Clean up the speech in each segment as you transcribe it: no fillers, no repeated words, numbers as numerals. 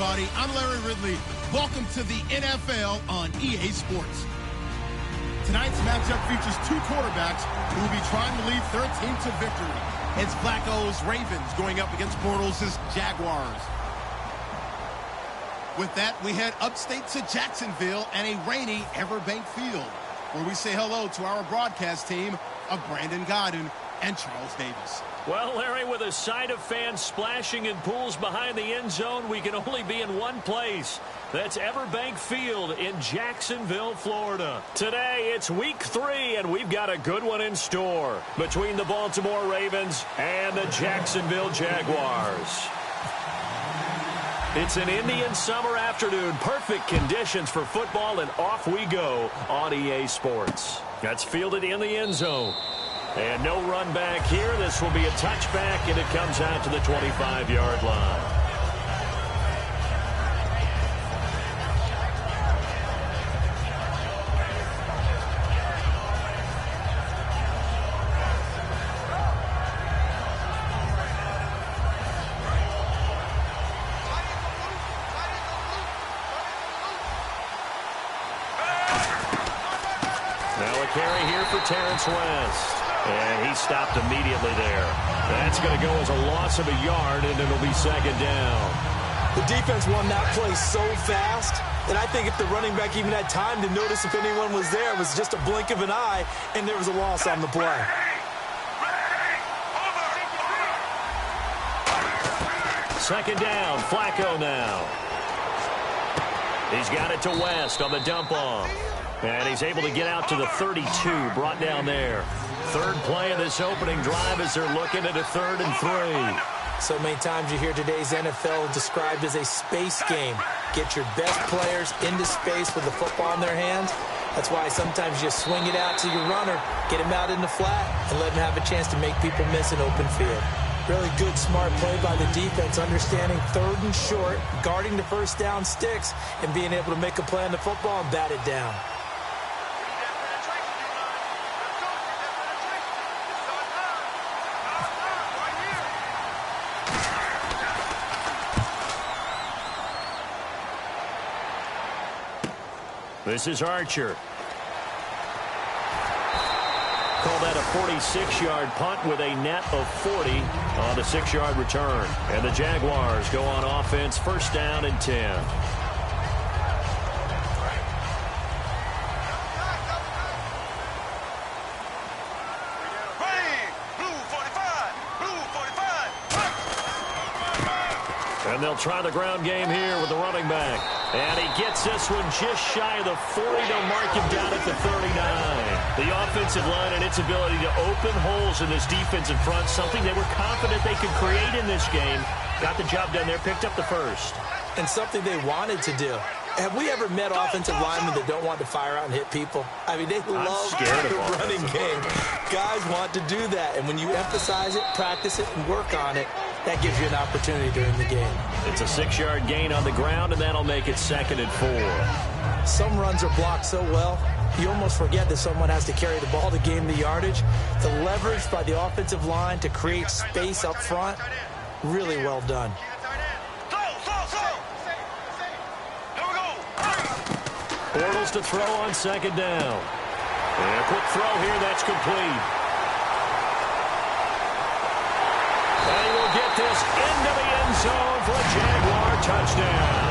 everybody. I'm Larry Ridley. Welcome to the NFL on EA Sports. Tonight's matchup features two quarterbacks who will be trying to lead their team to victory. It's Flacco's Ravens going up against Bortles' Jaguars. With that, we head upstate to Jacksonville and a rainy Everbank Field, where we say hello to our broadcast team of Brandon Godden and Charles Davis. Well, Larry, with a sight of fans splashing in pools behind the end zone, we can only be in one place. That's Everbank Field in Jacksonville, Florida. Today, it's week 3, and we've got a good one in store between the Baltimore Ravens and the Jacksonville Jaguars. It's an Indian summer afternoon. Perfect conditions for football, and off we go on EA Sports. That's fielded in the end zone. And no run back here. This will be a touchback, and it comes out to the 25-yard line. Now a carry here for Terrence West. And he stopped immediately there. That's going to go as a loss of a yard, and it'll be second down. The defense won that play so fast that I think if the running back even had time to notice if anyone was there, it was just a blink of an eye, and there was a loss on the play. Second down, Flacco now. He's got it to West on the dump off. And he's able to get out to the 32, brought down there. Third play of this opening drive as they're looking at a 3rd and 3. So many times you hear today's NFL described as a space game. Get your best players into space with the football in their hands. That's why sometimes you swing it out to your runner, get him out in the flat, and let him have a chance to make people miss an open field. Really good, smart play by the defense, understanding 3rd and short, guarding the first down sticks, and being able to make a play on the football and bat it down. This is Archer. Call that a 46-yard punt with a net of 40 on the 6-yard return. And the Jaguars go on offense, first down and 10. And they'll try the ground game here with the running back. And he gets this one just shy of the 40 to mark him down at the 39. The offensive line and its ability to open holes in this defensive front, something they were confident they could create in this game. Got the job done there, picked up the first. And something they wanted to do. Have we ever met offensive linemen that don't want to fire out and hit people? I mean, they love the running game. Guys want to do that. And when you emphasize it, practice it, and work on it, that gives you an opportunity during the game. It's a 6-yard gain on the ground, and that'll make it 2nd and 4. Some runs are blocked so well, you almost forget that someone has to carry the ball to gain the yardage. The leverage by the offensive line to create space up front, really well done. Bortles to throw on 2nd down. And a quick throw here, that's complete. And he will get this into the end zone for a Jaguar touchdown.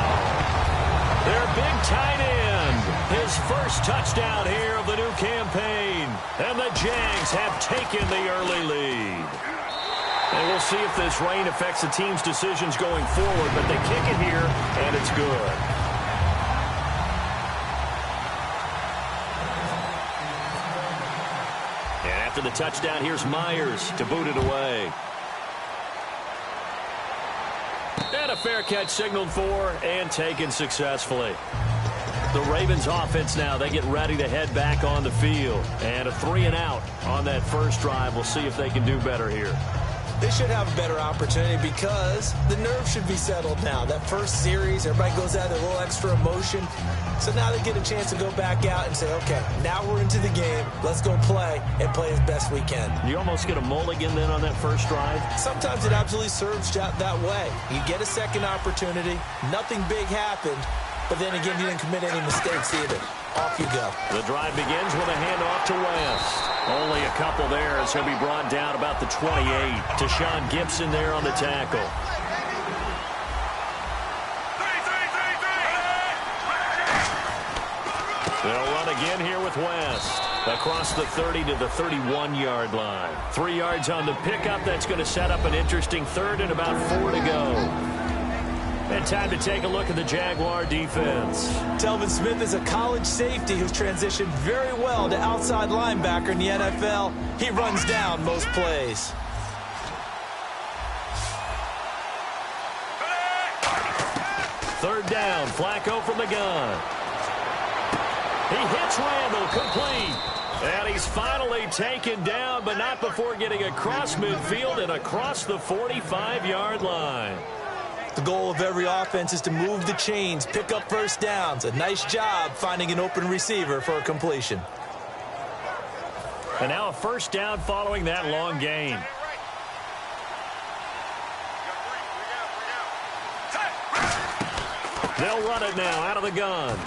Their big tight end, his first touchdown here of the new campaign. And the Jags have taken the early lead. And we'll see if this rain affects the team's decisions going forward, but they kick it here, and it's good. And after the touchdown, here's Myers to boot it away. And a fair catch signaled for and taken successfully. The Ravens offense now, they get ready to head back on the field. And a 3-and-out on that first drive. We'll see if they can do better here. They should have a better opportunity because the nerves should be settled now. That first series, everybody goes out with a little extra emotion. So now they get a chance to go back out and say, okay, now we're into the game. Let's go play and play as best we can. You almost get a mulligan then on that first drive? Sometimes it absolutely serves that way. You get a second opportunity. Nothing big happened. But then again, you didn't commit any mistakes either. Off you go. The drive begins with a handoff to West. Only a couple there as he'll be brought down about the 28. Deshaun Gibson there on the tackle. They'll run again here with West. Across the 30 to the 31-yard line. 3 yards on the pickup. That's going to set up an interesting third and about 4 to go. And time to take a look at the Jaguar defense. Telvin Smith is a college safety who's transitioned very well to outside linebacker in the NFL. He runs down most plays. Third down, Flacco from the gun. He hits Randall, complete. And he's finally taken down, but not before getting across midfield and across the 45-yard line. The goal of every offense is to move the chains, pick up first downs. A nice job finding an open receiver for a completion. And now a first down following that long gain. They'll run it now out of the gun.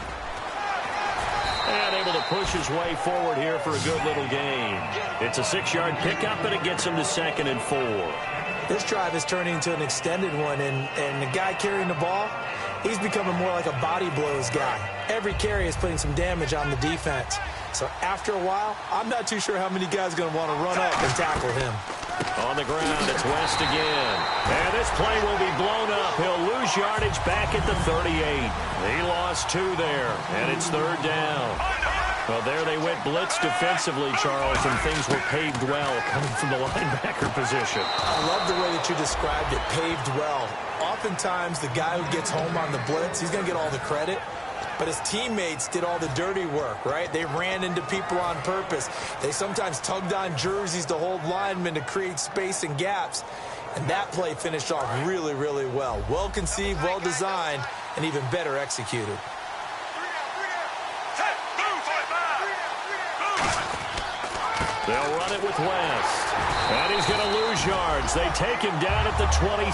And able to push his way forward here for a good little gain. It's a 6-yard pickup, and it gets him to 2nd and 4. This drive is turning into an extended one, and the guy carrying the ball, he's becoming more like a body blows guy. Every carry is putting some damage on the defense. So after a while, I'm not too sure how many guys are going to want to run up and tackle him. On the ground, it's West again. And this play will be blown up. He'll lose yardage back at the 38. He lost 2 there, and it's 3rd down. Well, there they went blitz defensively, Charles, and things were paved well coming from the linebacker position. I love the way that you described it, paved well. Oftentimes, the guy who gets home on the blitz, he's going to get all the credit. But his teammates did all the dirty work, right? They ran into people on purpose. They sometimes tugged on jerseys to hold linemen to create space and gaps. And that play finished off really, really well. Well conceived, well designed, and even better executed. They'll run it with West. And he's going to lose yards. They take him down at the 26.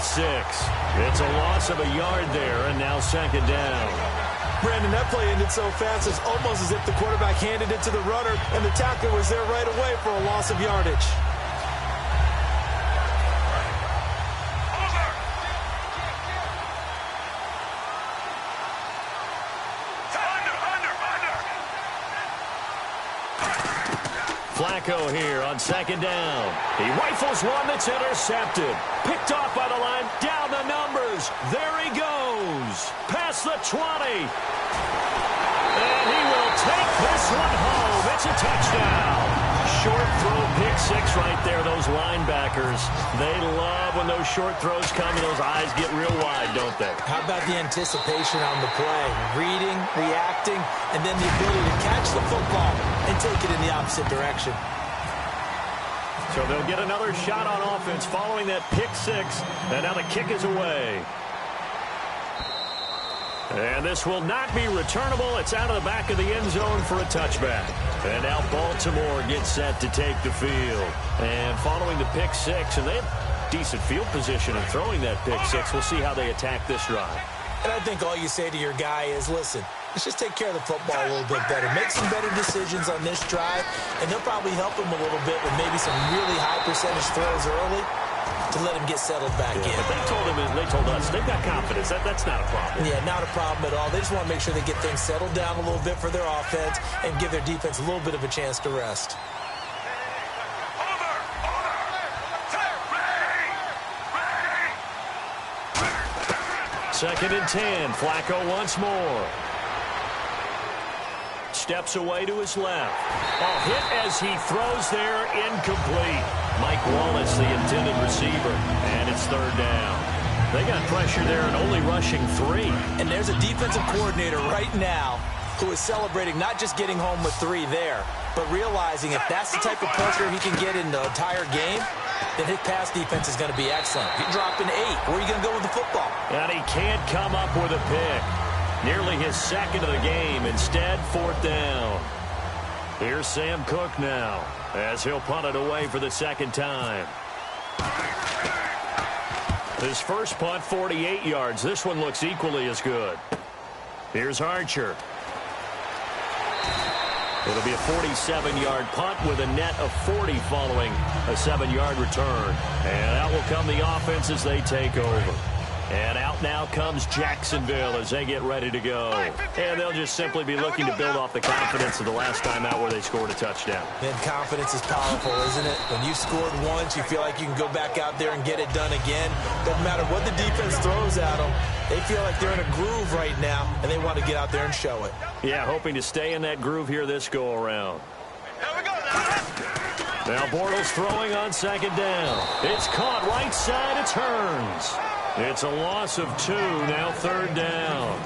It's a loss of a yard there, and now 2nd down. Brandon, that play ended so fast, it's almost as if the quarterback handed it to the runner, and the tackler was there right away for a loss of yardage. Flacco here on 2nd down. He rifles one that's intercepted. Picked off by the line. Down the numbers. There he goes. Past the 20. And he will take this one home. It's a touchdown. Short throw, pick 6 right there. Those linebackers, they love when those short throws come and those eyes get real wide, don't they? How about the anticipation on the play? Reading, reacting, and then the ability to catch the football and take it in the opposite direction. So they'll get another shot on offense following that pick 6. And now the kick is away. And this will not be returnable. It's out of the back of the end zone for a touchback. And now Baltimore gets set to take the field. And following the pick 6, and they have decent field position in throwing that pick 6. We'll see how they attack this drive. And I think all you say to your guy is, listen, let's just take care of the football a little bit better. Make some better decisions on this drive, and they'll probably help him a little bit with maybe some really high percentage throws early to let him get settled back in. But they told us they've got confidence. That's not a problem. Yeah, not a problem at all. They just want to make sure they get things settled down a little bit for their offense and give their defense a little bit of a chance to rest. Second and 10. Flacco once more. Steps away to his left. Hit as he throws there, incomplete. Mike Wallace, the intended receiver, and it's 3rd down. They got pressure there and only rushing 3. And there's a defensive coordinator right now who is celebrating not just getting home with 3 there, but realizing if that's the type of pressure he can get in the entire game, then his pass defense is going to be excellent. If you drop an 8, where are you going to go with the football? And he can't come up with a pick. Nearly his second of the game. Instead, 4th down. Here's Sam Cook now, as he'll punt it away for the second time. His first punt, 48 yards. This one looks equally as good. Here's Archer. It'll be a 47-yard punt with a net of 40 following a 7-yard return. And out will come the offense as they take over. And out now comes Jacksonville as they get ready to go. And they'll just simply be looking to build off the confidence of the last time out where they scored a touchdown. And confidence is powerful, isn't it? When you've scored once, you feel like you can go back out there and get it done again. Doesn't matter what the defense throws at them. They feel like they're in a groove right now, and they want to get out there and show it. Yeah, hoping to stay in that groove here this go-around. Now Bortles throwing on second down. It's caught right side. It's Hearns. It's a loss of 2, now 3rd down.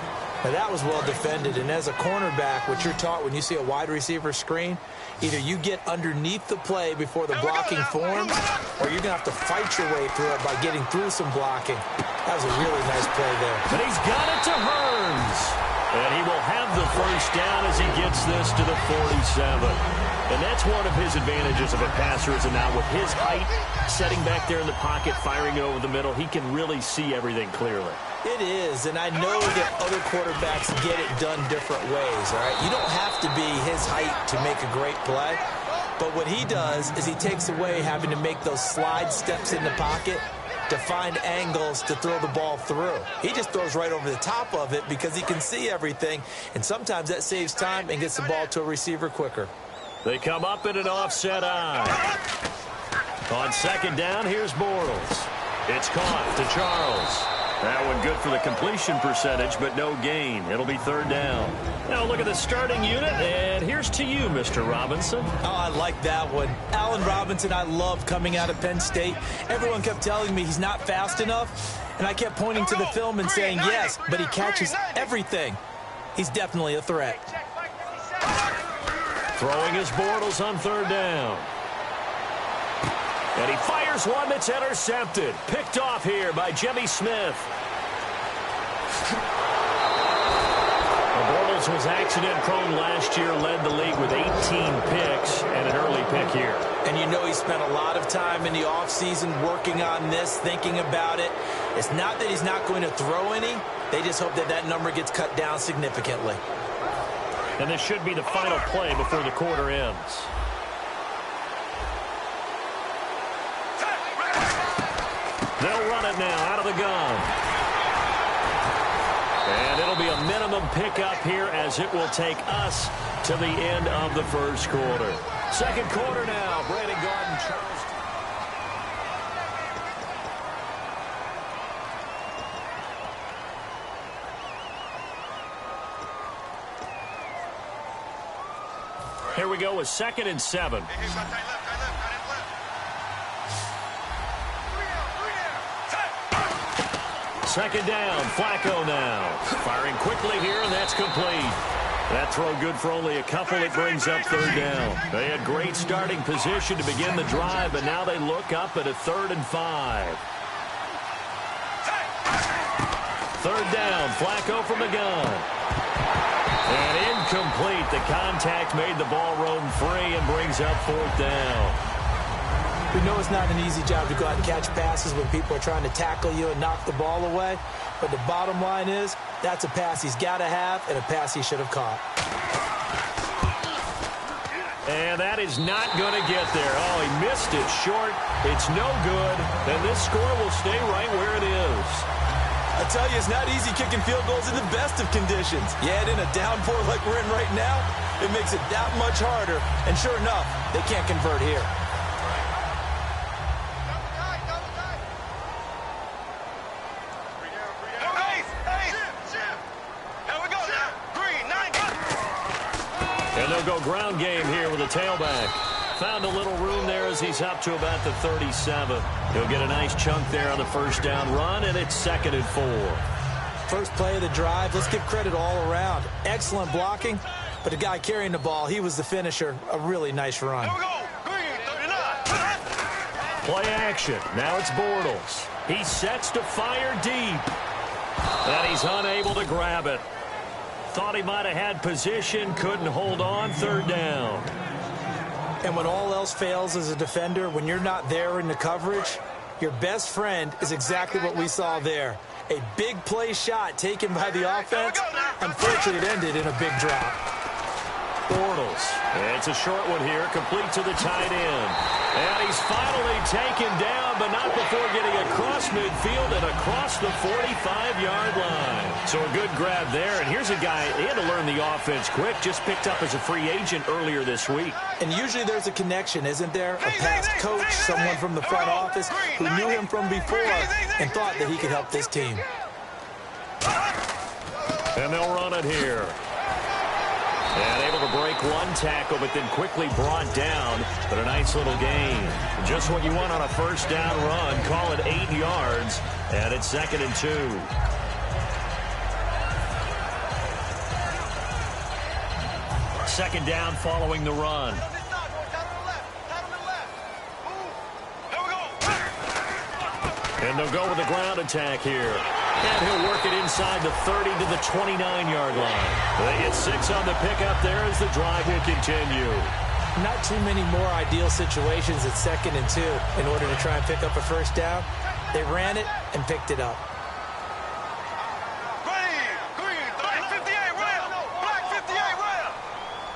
Now that was well defended, and as a cornerback, what you're taught when you see a wide receiver screen, either you get underneath the play before the blocking forms, or you're going to have to fight your way through it by getting through some blocking. That was a really nice play there. But he's got it to Hearns. And he will have the first down as he gets this to the 47. And that's one of his advantages of a passer, is now with his height, setting back there in the pocket, firing it over the middle, he can really see everything clearly. It is, and I know that other quarterbacks get it done different ways, all right? You don't have to be his height to make a great play, but what he does is he takes away having to make those slide steps in the pocket to find angles to throw the ball through. He just throws right over the top of it because he can see everything, and sometimes that saves time and gets the ball to a receiver quicker. They come up in an offset eye. On second down, here's Bortles. It's caught to Charles. That one good for the completion percentage, but no gain. It'll be 3rd down. Now look at the starting unit, and here's to you, Mr. Robinson. Oh, I like that one. Allen Robinson, I love coming out of Penn State. Everyone kept telling me he's not fast enough, and I kept pointing to the film and saying yes, but he catches everything. He's definitely a threat. Throwing his Bortles on 3rd down. And he fires one that's intercepted. Picked off here by Jimmy Smith. Bortles was accident-prone last year, led the league with 18 picks and an early pick here. And you know he spent a lot of time in the offseason working on this, thinking about it. It's not that he's not going to throw any. They just hope that that number gets cut down significantly. And this should be the final play before the quarter ends. They'll run it now out of the gun. And it'll be a minimum pickup here as it will take us to the end of the first quarter. Second quarter now. Brandon Garden, Charles. Here we go with 2nd and 7. Second down, Flacco now. Firing quickly here, and that's complete. That throw good for only a couple. It brings up 3rd down. They had great starting position to begin the drive, but now they look up at a 3rd and 5. 3rd down, Flacco from the gun. And incomplete. The contact made the ball roam free and brings up 4th down. We know it's not an easy job to go out and catch passes when people are trying to tackle you and knock the ball away. But the bottom line is, that's a pass he's got to have and a pass he should have caught. And that is not going to get there. Oh, he missed it short. It's no good. And this score will stay right where it is. I tell you, it's not easy kicking field goals in the best of conditions. Yet in a downpour like we're in right now, it makes it that much harder. And sure enough, they can't convert here. And they'll go ground game here with a tailback. Found a little room there as he's up to about the 37. He'll get a nice chunk there on the first down run, and it's 2nd and 4. First play of the drive, let's give credit all around. Excellent blocking, but the guy carrying the ball, he was the finisher. A really nice run. Play action. Now it's Bortles. He sets to fire deep. And he's unable to grab it. Thought he might have had position, couldn't hold on, third down. And when all else fails as a defender, when you're not there in the coverage, your best friend is exactly what we saw there. A big play shot taken by the offense. Unfortunately, it ended in a big drop. Bortles. It's a short one here, complete to the tight end. And he's finally taken down, but not before getting across midfield and across the 45-yard line. So a good grab there. And here's a guy, he had to learn the offense quick, just picked up as a free agent earlier this week. And usually there's a connection, isn't there? A past coach, someone from the front office who knew him from before and thought that he could help this team. And they'll run it here. And able to break one tackle, but then quickly brought down. But a nice little gain. Just what you want on a first down run. Call it 8 yards. And it's 2nd and 2. Second down following the run. And they'll go with a ground attack here. And he'll work it inside the 30 to the 29-yard line. They get 6 on the pickup there as the drive will continue. Not too many more ideal situations at 2nd and 2 in order to try and pick up a first down. They ran it and picked it up.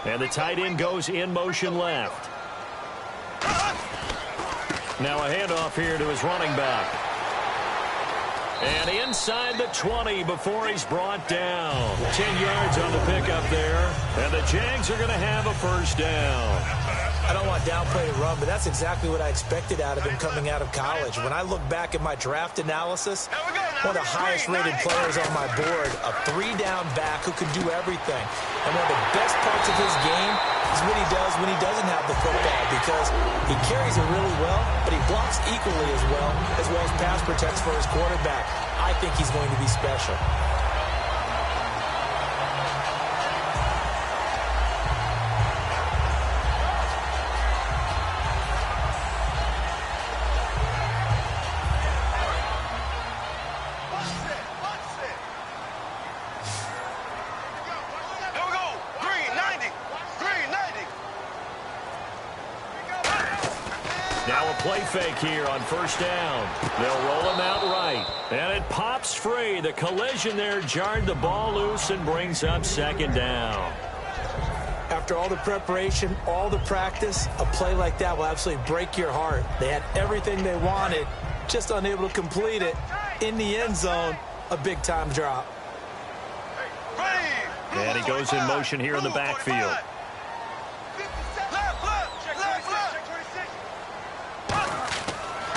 And the tight end goes in motion left. Now a handoff here to his running back. And inside the 20 before he's brought down. 10 yards on the pickup there. And the Jags are going to have a first down. I don't want downplay to run, but that's exactly what I expected out of him coming out of college. When I look back at my draft analysis, one of the highest-rated players on my board, a 3-down back who can do everything. And one of the best parts of his game is what he does when he doesn't have the football, because he carries it really well, but he blocks equally as well as pass protects for his quarterback. I think he's going to be special. Play fake here on first down. They'll roll him out right. And it pops free. The collision there jarred the ball loose and brings up 2nd down. After all the preparation, all the practice, a play like that will absolutely break your heart. They had everything they wanted, just unable to complete it. In the end zone, a big-time drop. And he goes in motion here in the backfield.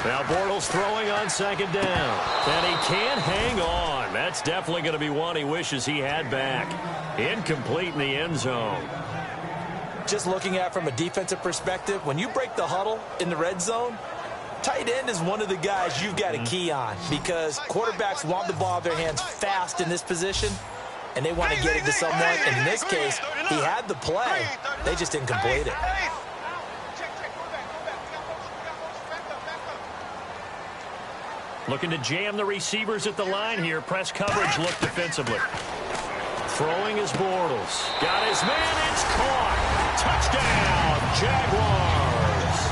Now Bortles throwing on 2nd down. And he can't hang on. That's definitely going to be one he wishes he had back. Incomplete in the end zone. Just looking at it from a defensive perspective, when you break the huddle in the red zone, tight end is one of the guys you've got to key on, because quarterbacks want the ball in their hands fast in this position, and they want to get it to someone. And in this case, he had the play. They just didn't complete it. Looking to jam the receivers at the line here. Press coverage look defensively. Throwing is Bortles. Got his man. It's caught. Touchdown, Jaguars.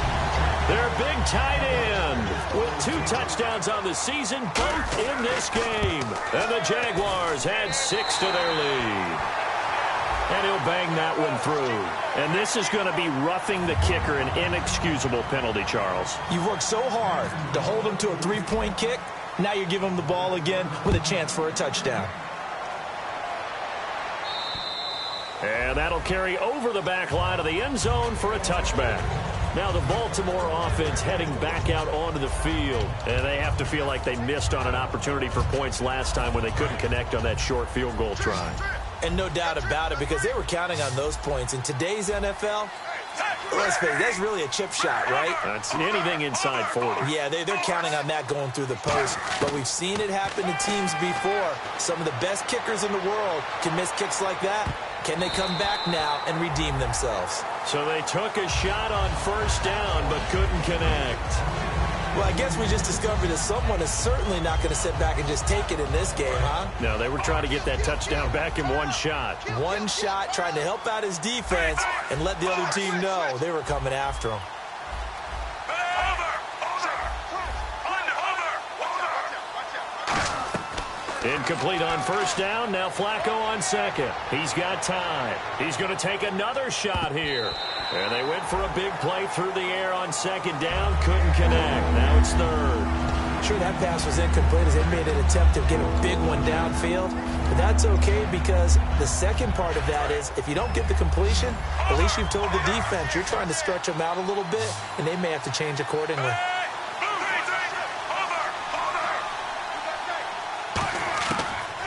Their big tight end with 2 touchdowns on the season, both in this game. And the Jaguars add 6 to their lead. And he'll bang that one through. And this is going to be roughing the kicker, an inexcusable penalty, Charles. You've worked so hard to hold him to a 3-point kick. Now you're giving him the ball again with a chance for a touchdown. And that'll carry over the back line of the end zone for a touchback. Now the Baltimore offense heading back out onto the field. And they have to feel like they missed on an opportunity for points last time when they couldn't connect on that short field goal try. And no doubt about it, because they were counting on those points. In today's NFL, let's face it, that's really a chip shot, right? That's anything inside 40. Yeah, they're counting on that going through the post. But we've seen it happen to teams before. Some of the best kickers in the world can miss kicks like that. Can they come back now and redeem themselves? So they took a shot on first down but couldn't connect. Well, I guess we just discovered that someone is certainly not going to sit back and just take it in this game, huh? No, they were trying to get that touchdown back in one shot. One shot, trying to help out his defense and let the other team know they were coming after him. Incomplete on first down. Now Flacco on second. He's got time. He's going to take another shot here. And they went for a big play through the air on second down. Couldn't connect. Now it's third. Sure, that pass was incomplete as they made an attempt to get a big one downfield. But that's okay because the second part of that is if you don't get the completion, at least you've told the defense you're trying to stretch them out a little bit, and they may have to change accordingly.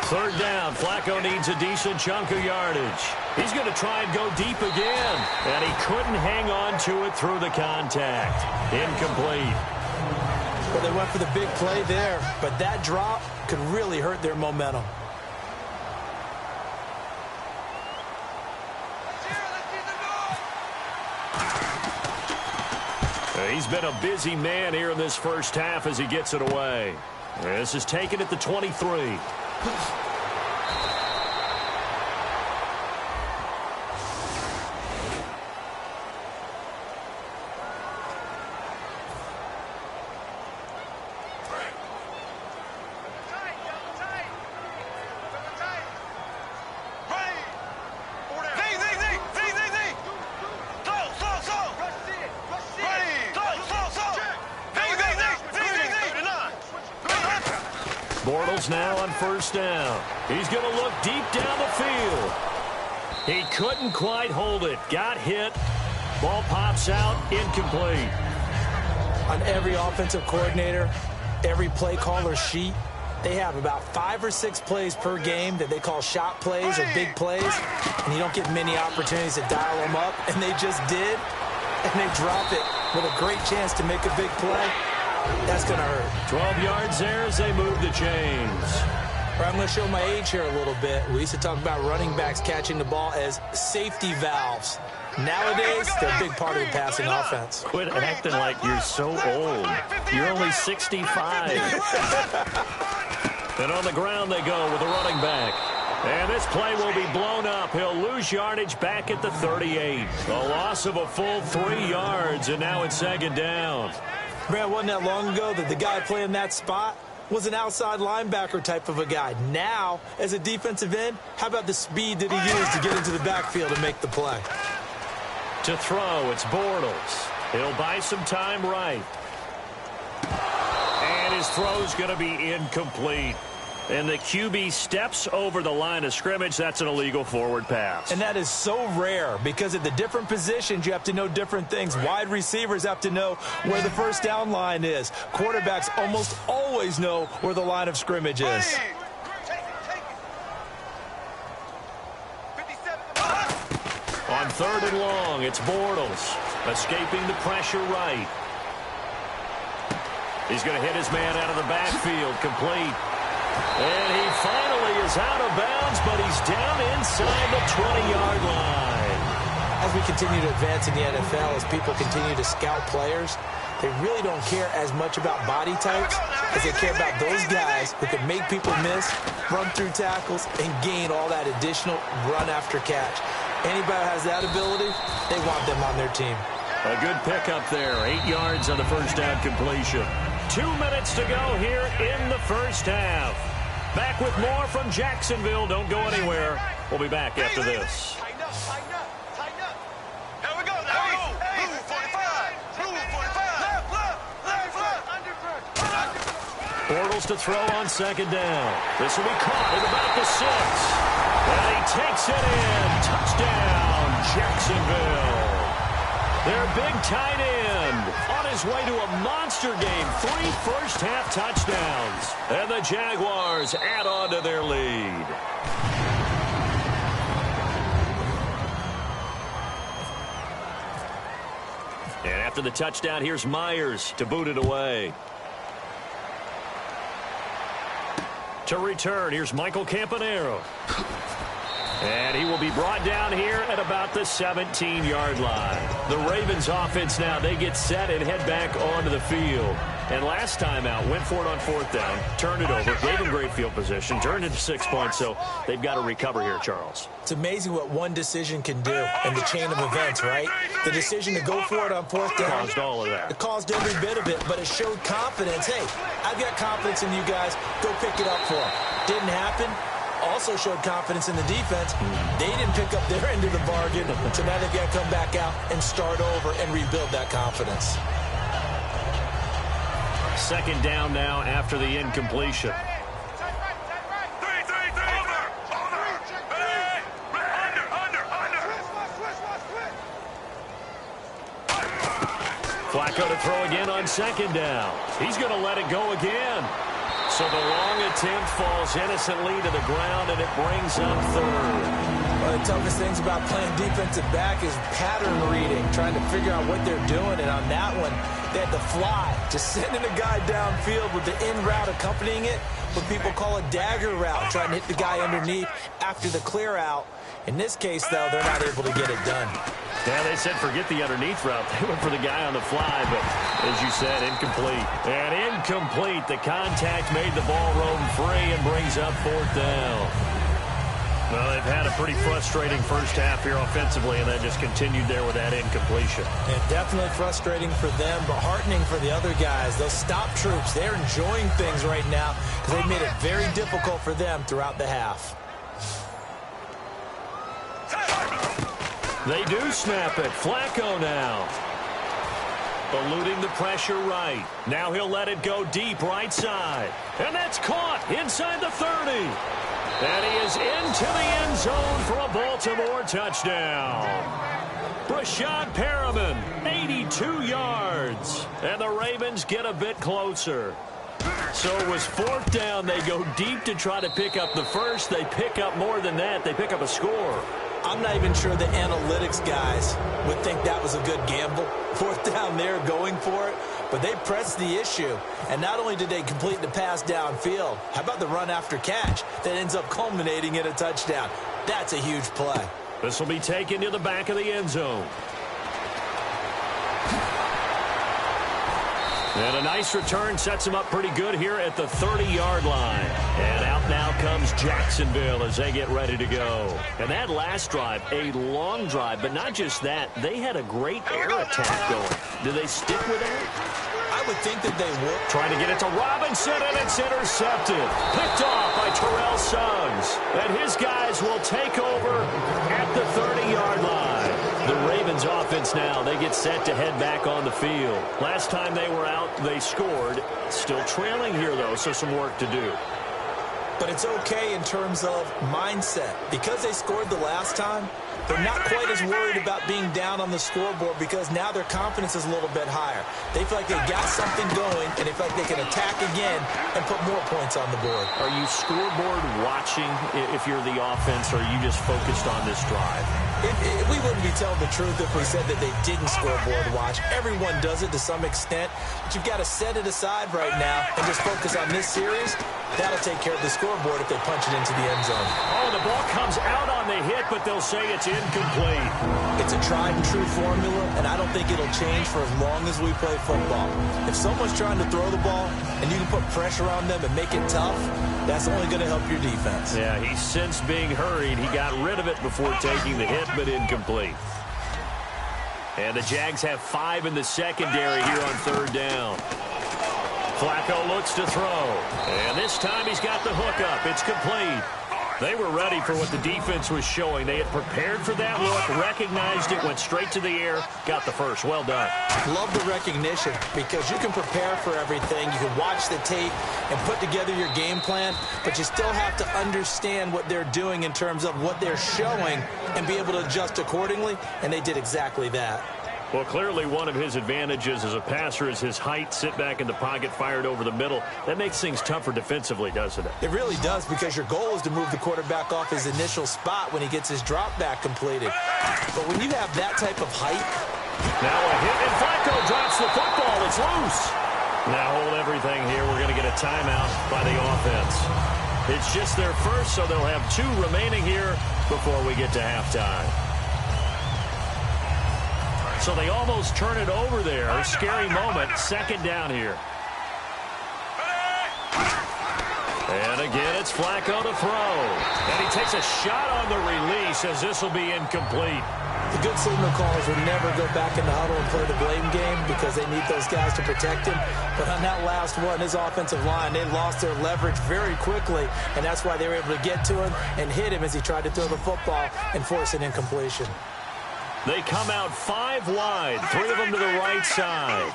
Third down. Flacco needs a decent chunk of yardage. He's going to try and go deep again. And he couldn't hang on to it through the contact. Incomplete. Well, they went for the big play there, but that drop could really hurt their momentum. He's been a busy man here in this first half as he gets it away. This is taken at the 23. Bortles now on first down. He's going to look deep down the field. He couldn't quite hold it. Got hit. Ball pops out. Incomplete. On every offensive coordinator, every play caller sheet, they have about 5 or 6 plays per game that they call shot plays or big plays, and you don't get many opportunities to dial them up, and they just did, and they drop it with a great chance to make a big play. That's going to hurt. 12 yards there as they move the chains. I'm going to show my age here a little bit. We used to talk about running backs catching the ball as safety valves. Nowadays, they're a big part of the passing offense. Quit acting like you're so old. You're only 65. And on the ground they go with the running back. And this play will be blown up. He'll lose yardage back at the 38. A loss of a full 3 yards, and now it's second down. Man, wasn't that long ago that the guy playing that spot was an outside linebacker type of a guy. Now, as a defensive end, how about the speed that he used to get into the backfield and make the play? To throw, it's Bortles. He'll buy some time right. And his throw's going to be incomplete. And the QB steps over the line of scrimmage. That's an illegal forward pass. And that is so rare because at the different positions, you have to know different things. Wide receivers have to know where the first down line is. Quarterbacks almost always know where the line of scrimmage is. On third and long, it's Bortles escaping the pressure right. He's going to hit his man out of the backfield, complete. And he finally is out of bounds, but he's down inside the 20-yard line. As we continue to advance in the NFL, as people continue to scout players, they really don't care as much about body types as they care about those guys who can make people miss, run through tackles, and gain all that additional run after catch. Anybody who has that ability, they want them on their team. A good pickup there. 8 yards on the first down completion. 2 minutes to go here in the first half. Back with more from Jacksonville. Don't go anywhere. We'll be back after this. Tighten up. Here we go. Move 45. Move 45. Left. Bortles to throw on second down. This will be caught at about the 6. And he takes it in. Touchdown, Jacksonville. Their big tight end on his way to a monster game. 3 first-half touchdowns. And the Jaguars add on to their lead. And after the touchdown, here's Myers to boot it away. To return, here's Michael Campanaro. And he will be brought down here at about the 17-yard line. The Ravens offense now, they get set and head back onto the field. And last time out, went for it on 4th down, turned it over, gave him great field position, turned into 6 points, so they've got to recover here, Charles. It's amazing what one decision can do in the chain of events, right? The decision to go for it on 4th down. Caused all of that. It caused every bit of it, but it showed confidence. Hey, I've got confidence in you guys. Go pick it up for them. Didn't happen. Also showed confidence in the defense. They didn't pick up their end of the bargain, so now they've got to come back out and start over and rebuild that confidence. 2nd down now after the incompletion. Flacco to throw again on 2nd down. He's going to let it go again. So the long attempt falls innocently to the ground, and it brings up 3rd. One of the toughest things about playing defensive back is pattern reading, trying to figure out what they're doing. And on that one, they had to fly, just sending a guy downfield with the in route accompanying it, what people call a dagger route, trying to hit the guy underneath after the clear out. In this case, though, they're not able to get it done. Yeah, they said forget the underneath route. They went for the guy on the fly, but as you said, incomplete. And incomplete. The contact made the ball roam free and brings up 4th down. Well, they've had a pretty frustrating first half here offensively, and that just continued there with that incompletion. And definitely frustrating for them, but heartening for the other guys. Those stop troops, they're enjoying things right now because they've made it very difficult for them throughout the half. They do snap it. Flacco now. Eluding the pressure right. Now he'll let it go deep right side. And that's caught inside the 30. And he is into the end zone for a Baltimore touchdown. Brashad Perriman, 82 yards. And the Ravens get a bit closer. So it was 4th down. They go deep to try to pick up the first. They pick up more than that. They pick up a score. I'm not even sure the analytics guys would think that was a good gamble. 4th down there going for it, but they pressed the issue. And not only did they complete the pass downfield, how about the run after catch that ends up culminating in a touchdown? That's a huge play. This will be taken to the back of the end zone. And a nice return sets him up pretty good here at the 30-yard line. And out now comes Jacksonville as they get ready to go. And that last drive, a long drive, but not just that. They had a great air attack going. Do they stick with that? I would think that they would. Trying to get it to Robinson, and it's intercepted. Picked off by Terrell Suggs. And his guys will take over at the 30-yard line. The Ravens offense now, they get set to head back on the field. Last time they were out, they scored. Still trailing here, though, so some work to do. But it's okay in terms of mindset. Because they scored the last time, they're not quite as worried about being down on the scoreboard because now their confidence is a little bit higher. They feel like they got something going, and they feel like they can attack again and put more points on the board. Are you scoreboard watching if you're the offense, or are you just focused on this drive? We wouldn't be telling the truth if we said that they didn't scoreboard watch. Everyone does it to some extent, but you've got to set it aside right now and just focus on this series. That'll take care of the scoreboard if they punch it into the end zone. Oh, the ball comes out on the hit, but they'll say it's incomplete. It's a tried-and-true formula, and I don't think it'll change for as long as we play football. If someone's trying to throw the ball and you can put pressure on them and make it tough, that's only going to help your defense. Yeah, he sensed being hurried. He got rid of it before taking the hit, but incomplete. And the Jags have 5 in the secondary here on 3rd down. Flacco looks to throw. And this time he's got the hook up. It's complete. They were ready for what the defense was showing. They had prepared for that look, recognized it, went straight to the air, got the first. Well done. Love the recognition because you can prepare for everything. You can watch the tape and put together your game plan, but you still have to understand what they're doing in terms of what they're showing and be able to adjust accordingly, and they did exactly that. Well, clearly one of his advantages as a passer is his height, sit back in the pocket, fired over the middle. That makes things tougher defensively, doesn't it? It really does, because your goal is to move the quarterback off his initial spot when he gets his drop back completed. But when you have that type of height... Now a hit, and Flacco drops the football. It's loose. Now hold everything here. We're going to get a timeout by the offense. It's just their first, so they'll have 2 remaining here before we get to halftime. So they almost turn it over there. Scary moment. 2nd down here. And again, it's Flacco to throw. And he takes a shot on the release as this will be incomplete. The good signal callers would never go back in the huddle and play the blame game because they need those guys to protect him. But on that last one, his offensive line, they lost their leverage very quickly, and that's why they were able to get to him and hit him as he tried to throw the football and force an incompletion. They come out 5 wide, 3 of them to the right side.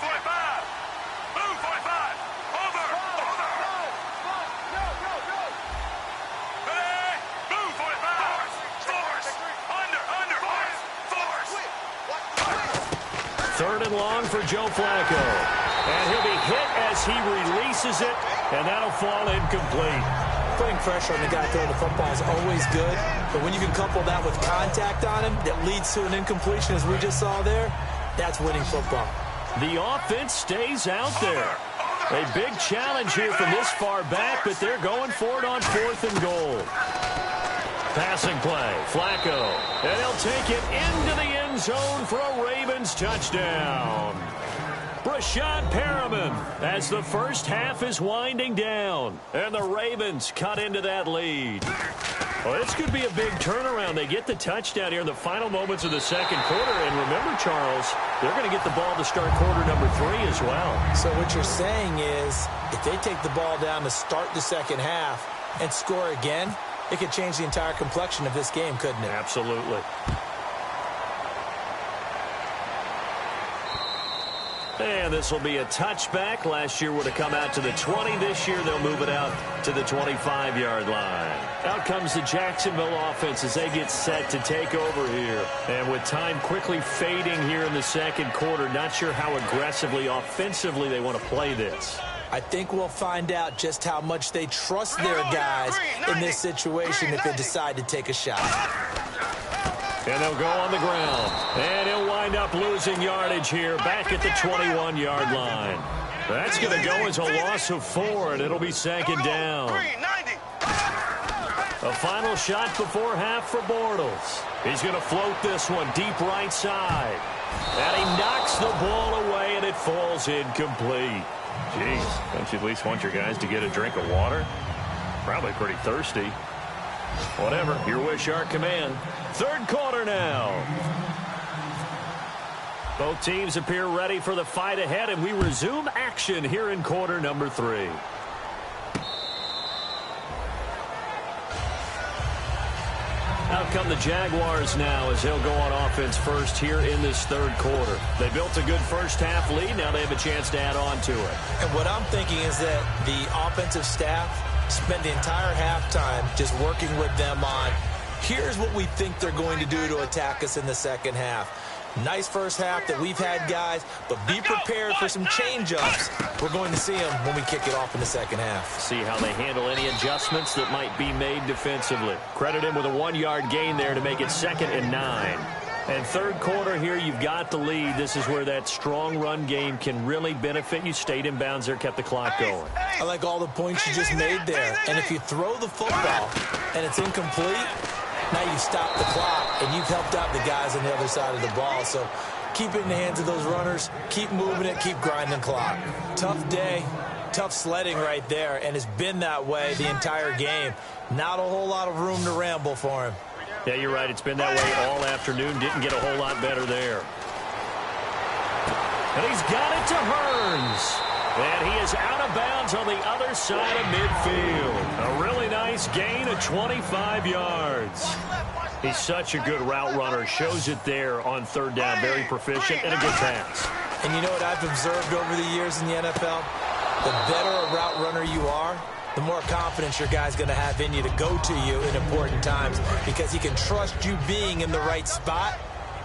Third and long for Joe Flacco. And he'll be hit as he releases it, and that'll fall incomplete. Putting pressure on the guy throwing the football is always good, but when you can couple that with contact on him that leads to an incompletion, as we just saw there, that's winning football. The offense stays out there. A big challenge here from this far back, but they're going for it on 4th and goal. Passing play, Flacco, and he'll take it into the end zone for a Ravens touchdown. Brashad Perriman as the first half is winding down, and the Ravens cut into that lead. Well, this could be a big turnaround. They get the touchdown here in the final moments of the second quarter, and remember, Charles, they're going to get the ball to start quarter number 3 as well. So what you're saying is if they take the ball down to start the second half and score again, it could change the entire complexion of this game, couldn't it? Absolutely. And this will be a touchback. Last year would have come out to the 20. This year they'll move it out to the 25-yard line. Out comes the Jacksonville offense as they get set to take over here. And with time quickly fading here in the second quarter, not sure how aggressively, offensively they want to play this. I think we'll find out just how much they trust their guys in this situation if they decide to take a shot. And they'll go on the ground. And he'll wind up losing yardage here back at the 21-yard line. That's going to go as a loss of 4, and it'll be second down. A final shot before half for Bortles. He's going to float this one deep right side. And he knocks the ball away, and it falls incomplete. Jeez, don't you at least want your guys to get a drink of water? Probably pretty thirsty. Whatever, your wish, our command. Third quarter now. Both teams appear ready for the fight ahead, and we resume action here in quarter number 3. Out come the Jaguars now as they'll go on offense first here in this third quarter. They built a good first half lead. Now they have a chance to add on to it. And what I'm thinking is that the offensive staff spent the entire halftime just working with them on, here's what we think they're going to do to attack us in the second half. Nice first half that we've had, guys, but be prepared for some change-ups. We're going to see them when we kick it off in the second half. See how they handle any adjustments that might be made defensively. Credit him with a 1-yard gain there to make it 2nd and 9. And third quarter here, you've got the lead. This is where that strong run game can really benefit you. Stayed in bounds there, kept the clock going. I like all the points you just made there. And if you throw the football and it's incomplete, now you stop the clock, and you've helped out the guys on the other side of the ball. So keep it in the hands of those runners. Keep moving it. Keep grinding clock. Tough day. Tough sledding right there, and it's been that way the entire game. Not a whole lot of room to ramble for him. Yeah, you're right. It's been that way all afternoon. Didn't get a whole lot better there. And he's got it to Hearns. And he is out of bounds on the other side of midfield. A really nice gain of 25 yards. He's such a good route runner. Shows it there on third down. Very proficient and a good pass. And you know what I've observed over the years in the NFL? The better a route runner you are, the more confidence your guy's going to have in you to go to you in important times because he can trust you being in the right spot,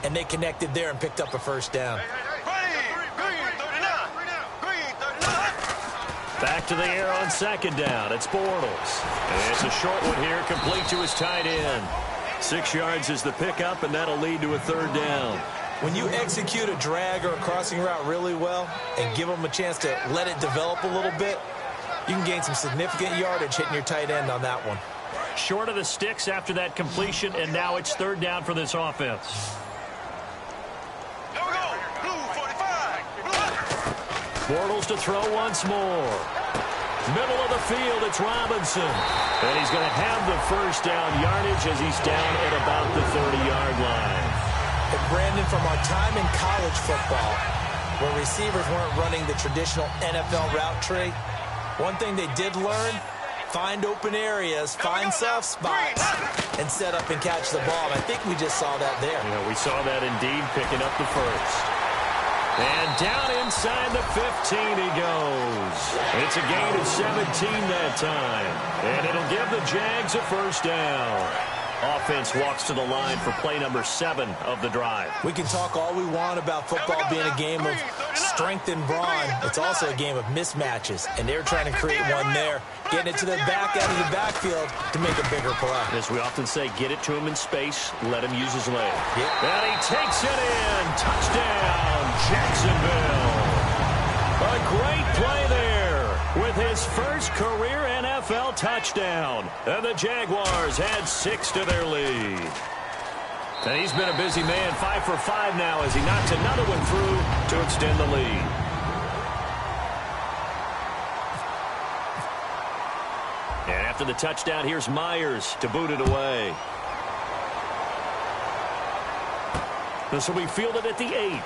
and they connected there and picked up a first down. Back to the air on second down. It's Bortles. And it's a short one here, complete to his tight end. 6 yards is the pickup, and that'll lead to a third down. When you execute a drag or a crossing route really well and give them a chance to let it develop a little bit, you can gain some significant yardage hitting your tight end on that one. Short of the sticks after that completion, and now it's third down for this offense. Bortles to throw once more. Middle of the field, it's Robinson. And he's going to have the first down yardage as he's down at about the 30-yard line. And Brandon, from our time in college football, where receivers weren't running the traditional NFL route tree, one thing they did learn, find open areas, find soft spots, and set up and catch the ball. And I think we just saw that there. Yeah, we saw that indeed, picking up the first. And down inside the 15 he goes. It's a gain of 17 that time. And it'll give the Jags a first down. Offense walks to the line for play number 7 of the drive. We can talk all we want about football being a game of strength and brawn. It's also a game of mismatches, and they're trying to create one there, getting it to the back out of the backfield to make a bigger play. As we often say, get it to him in space, let him use his leg. Yep. And he takes it in. Touchdown, Jacksonville. A great play there with his first career NFL touchdown. And the Jaguars add 6 to their lead. And he's been a busy man, 5 for 5 now as he knocks another one through to extend the lead. And after the touchdown, here's Myers to boot it away. So we fielded at the 8.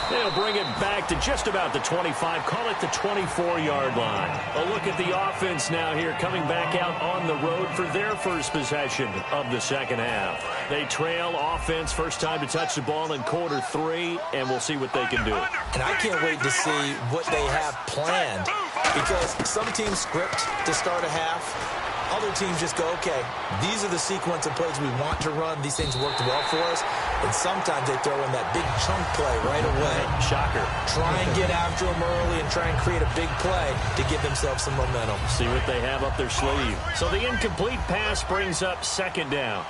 They'll bring it back to just about the 25. Call it the 24-yard line. A look at the offense now here, coming back out on the road for their first possession of the second half. They trail offense, first time to touch the ball in quarter 3, and we'll see what they can do. And I can't wait to see what they have planned, because some teams script to start a half. Other teams just go, okay, these are the sequence of plays we want to run. These things worked well for us. And sometimes they throw in that big chunk play right away. Shocker. Try and get after them early and try and create a big play to give themselves some momentum. See what they have up their sleeve. So the incomplete pass brings up second down.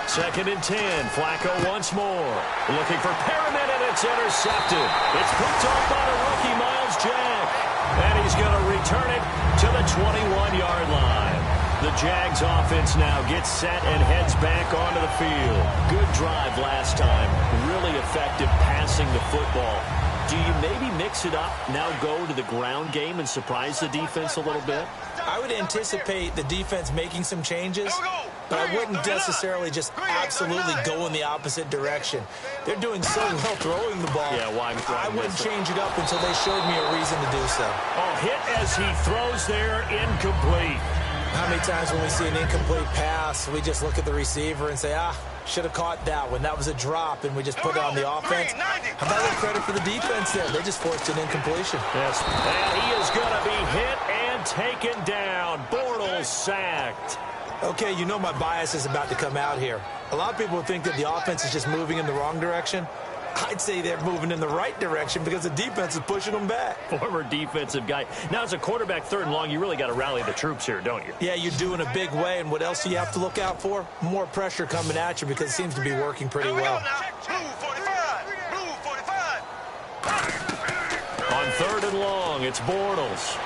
Second and 10. Flacco once more. Looking for Perriman, and it's intercepted. It's picked off by the rookie, Miles Jack. And he's going to return it to the 21-yard line. The Jags offense now gets set and heads back onto the field. Good drive last time. Really effective passing the football. Do you maybe mix it up, now go to the ground game and surprise the defense a little bit? I would anticipate the defense making some changes, but I wouldn't necessarily just absolutely go in the opposite direction. They're doing so well throwing the ball. Yeah, why I wouldn't change it up until they showed me a reason to do so. Oh, hit as he throws there, incomplete. How many times when we see an incomplete pass, we just look at the receiver and say, should have caught that one. That was a drop, and we just put it on the offense. How about a little credit for the defense there? They just forced an incompletion. Yes, and he is going to be hit and taken down. Bortles sacked. Okay, you know my bias is about to come out here. A lot of people think that the offense is just moving in the wrong direction. I'd say they're moving in the right direction because the defense is pushing them back. Former defensive guy. Now, as a quarterback, third and long, you really got to rally the troops here, don't you? Yeah, you do in a big way. And what else do you have to look out for? More pressure coming at you because it seems to be working pretty well. On third and long, it's Bortles.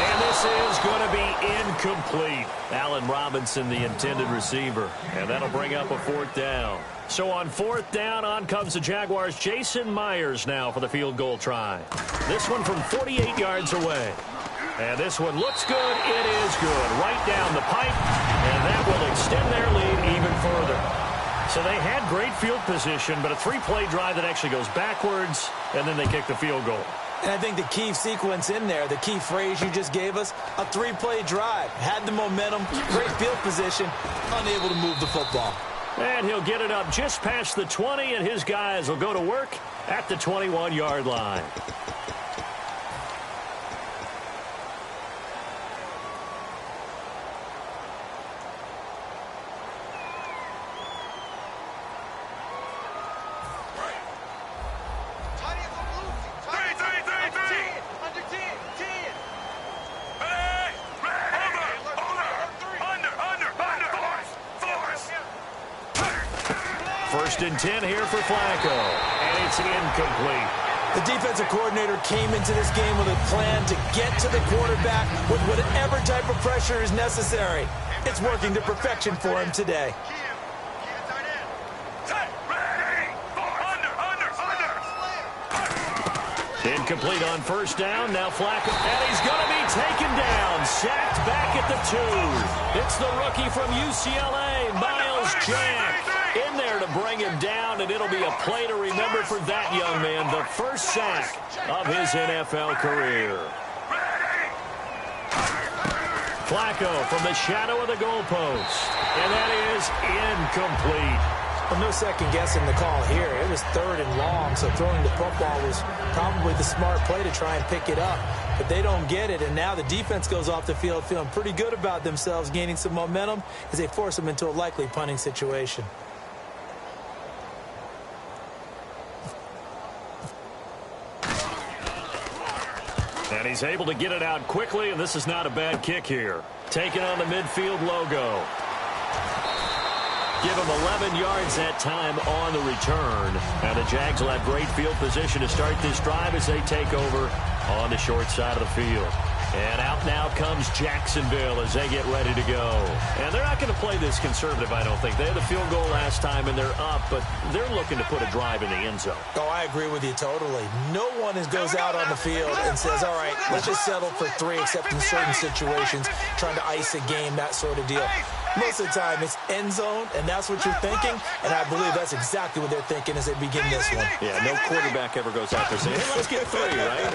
And this is going to be incomplete. Allen Robinson, the intended receiver. And that'll bring up a fourth down. So on fourth down, on comes the Jaguars' Jason Myers now for the field goal try. This one from 48 yards away. And this one looks good. It is good. Right down the pipe. And that will extend their lead even further. So they had great field position, but a 3-play drive that actually goes backwards, and then they kick the field goal. And I think the key sequence in there, the key phrase you just gave us, a 3-play drive. Had the momentum, great field position, unable to move the football. And he'll get it up just past the 20, and his guys will go to work at the 21-yard line. First and 10 here for Flacco, and it's incomplete. The defensive coordinator came into this game with a plan to get to the quarterback with whatever type of pressure is necessary. It's working to perfection for him today. Incomplete on first down. Now Flacco. And he's going to be taken down. Sacked back at the 2. It's the rookie from UCLA, Miles Jack. In there to bring him down, and it'll be a play to remember for that young man. The first sack of his NFL career. Flacco from the shadow of the goalpost. And that is incomplete. Well, no second guessing the call here. It was 3rd and long, so throwing the football was probably the smart play to try and pick it up. But they don't get it, and now the defense goes off the field feeling pretty good about themselves, gaining some momentum as they force them into a likely punting situation. And he's able to get it out quickly, and this is not a bad kick here. Taking on the midfield logo. Give him 11 yards that time on the return. And the Jags will have great field position to start this drive as they take over on the short side of the field. And out now comes Jacksonville as they get ready to go. And they're not going to play this conservative, I don't think. They had the field goal last time, and they're up, but they're looking to put a drive in the end zone. Oh, I agree with you totally. No one goes out on the field and says, all right, let's just settle for 3, except in certain situations, trying to ice a game, that sort of deal. Most of the time, it's end zone, and that's what you're thinking, and I believe that's exactly what they're thinking as they begin this one. Yeah, no quarterback ever goes out there saying, hey, let's get 3, right?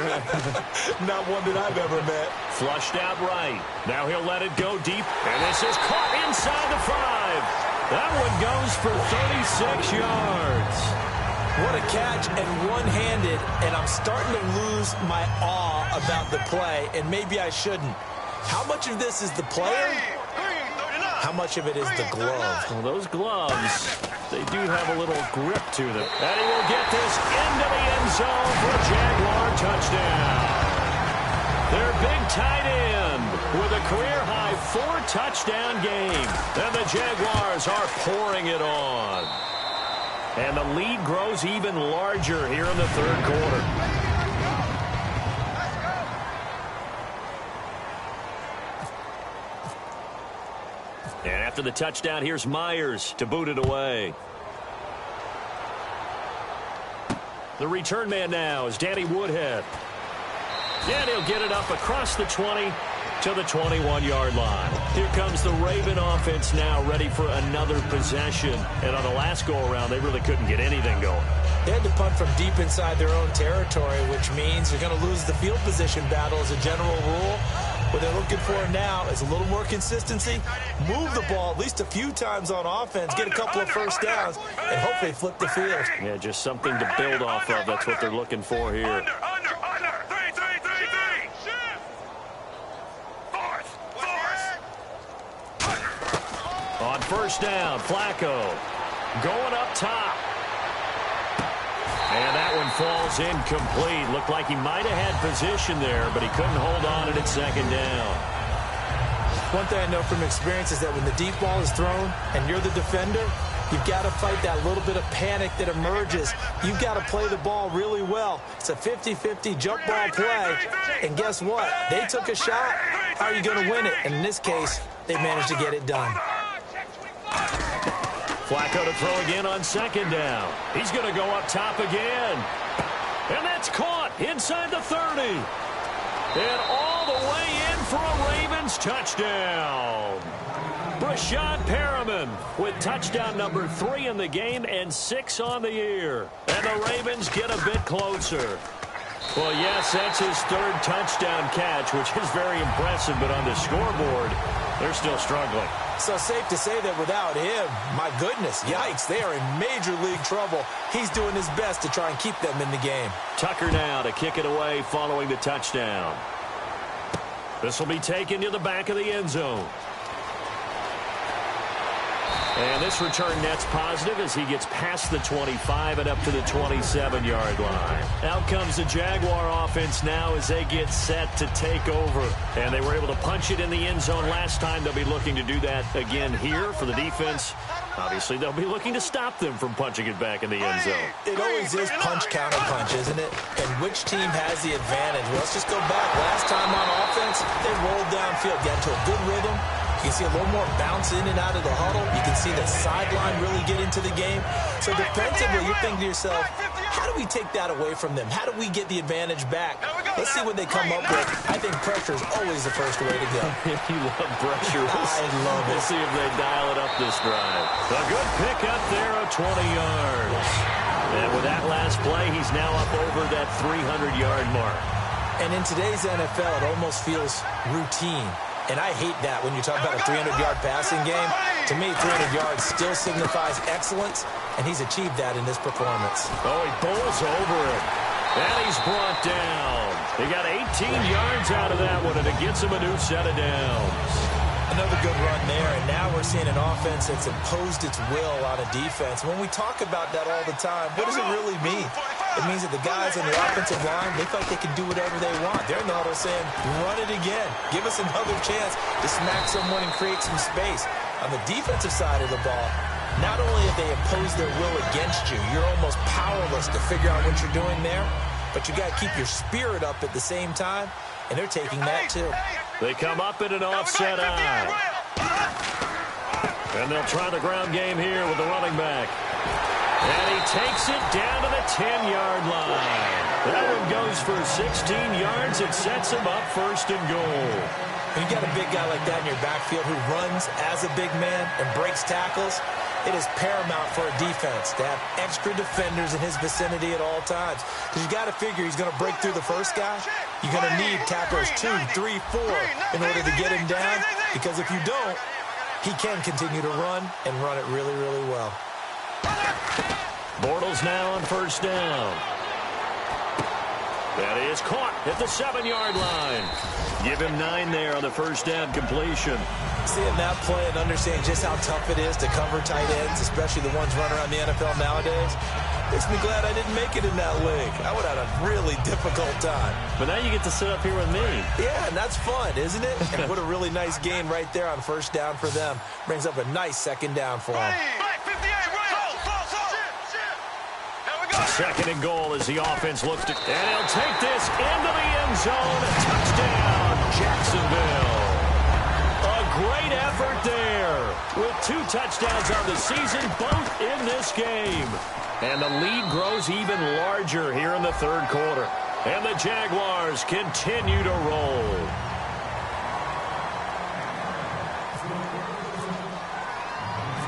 Not one that I've ever met. Flushed out right. Now he'll let it go deep, and this is caught inside the 5. That one goes for 36 yards. What a catch, and one-handed, and I'm starting to lose my awe about the play, and maybe I shouldn't. How much of this is the player? How much of it is the glove? Well, those gloves, they do have a little grip to them. And he will get this into the end zone for a Jaguar touchdown. Their big tight end with a career-high 4-touchdown game. And the Jaguars are pouring it on. And the lead grows even larger here in the 3rd quarter. And after the touchdown, here's Myers to boot it away. The return man now is Danny Woodhead. And he'll get it up across the 20 to the 21-yard line. Here comes the Raven offense now, ready for another possession. And on the last go-around, they really couldn't get anything going. They had to punt from deep inside their own territory, which means they're going to lose the field position battle as a general rule. What they're looking for now is a little more consistency, move the ball at least a few times on offense, get a couple of first downs, and hopefully flip the field. Yeah, just something to build off of. That's what they're looking for here. Under. 3. Shift. Fourth. On first down, Flacco going up top. And that one falls incomplete. Looked like he might have had position there, but he couldn't hold on at 2nd down. One thing I know from experience is that when the deep ball is thrown and you're the defender, you've got to fight that little bit of panic that emerges. You've got to play the ball really well. It's a 50-50 jump ball play. And guess what? They took a shot. How are you going to win it? And in this case, they managed to get it done. Flacco to throw again on 2nd down. He's going to go up top again. And that's caught inside the 30. And all the way in for a Ravens touchdown. Brashad Perriman with touchdown number 3 in the game and 6 on the year. And the Ravens get a bit closer. Well, yes, that's his 3rd touchdown catch, which is very impressive. But on the scoreboard, they're still struggling. So safe to say that without him, my goodness, yikes, they are in major league trouble. He's doing his best to try and keep them in the game. Tucker now to kick it away following the touchdown. This will be taken to the back of the end zone. And this return net's positive as he gets past the 25 and up to the 27-yard line. Out comes the Jaguar offense now as they get set to take over. And they were able to punch it in the end zone last time. They'll be looking to do that again here for the defense. Obviously, they'll be looking to stop them from punching it back in the end zone. It always is punch-counter-punch, isn't it? And which team has the advantage? Well, let's just go back. Last time on offense, they rolled downfield, got into a good rhythm. You can see a little more bounce in and out of the huddle. You can see the sideline really get into the game. So defensively, you're thinking to yourself, how do we take that away from them? How do we get the advantage back? Let's see what they come up with. I think pressure is always the first way to go. You love pressure. I love it. We'll see if they dial it up this drive. A good pickup there of 20 yards. And with that last play, he's now up over that 300-yard mark. And in today's NFL, it almost feels routine. And I hate that when you talk about a 300-yard passing game. To me, 300 yards still signifies excellence, and he's achieved that in this performance. Oh, he bowls over it. And he's brought down. He got 18 yards out of that one, and it gets him a new set of downs. Another good run there, and now we're seeing an offense that's imposed its will on a defense. When we talk about that all the time, what does it really mean? It means that the guys on the offensive line, they feel like they can do whatever they want. They're in the huddle saying, run it again. Give us another chance to smack someone and create some space. On the defensive side of the ball, not only have they imposed their will against you, you're almost powerless to figure out what you're doing there, but you got to keep your spirit up at the same time, and they're taking that too. They come up in an offset eye. And they'll try the ground game here with the running back. And he takes it down to the 10-yard line. That one goes for 16 yards. It sets him up first and goal. When you got a big guy like that in your backfield who runs as a big man and breaks tackles, it is paramount for a defense to have extra defenders in his vicinity at all times. Because you got to figure he's going to break through the first guy. You're going to need tacklers 2, 3, 4 in order to get him down. Because if you don't, he can continue to run and run it really, really well. Bortles now on first down. That is caught at the 7-yard line. Give him 9 there on the first down completion. Seeing that play and understanding just how tough it is to cover tight ends, especially the ones running around the NFL nowadays, makes me glad I didn't make it in that league. I would have had a really difficult time. But now you get to sit up here with me. Yeah, and that's fun, isn't it? And what a really nice gain right there on first down for them. Brings up a nice second down for them. Second and goal as the offense looks to... And he'll take this into the end zone. Touchdown, Jacksonville. A great effort there with 2 touchdowns on the season, both in this game. And the lead grows even larger here in the third quarter. And the Jaguars continue to roll.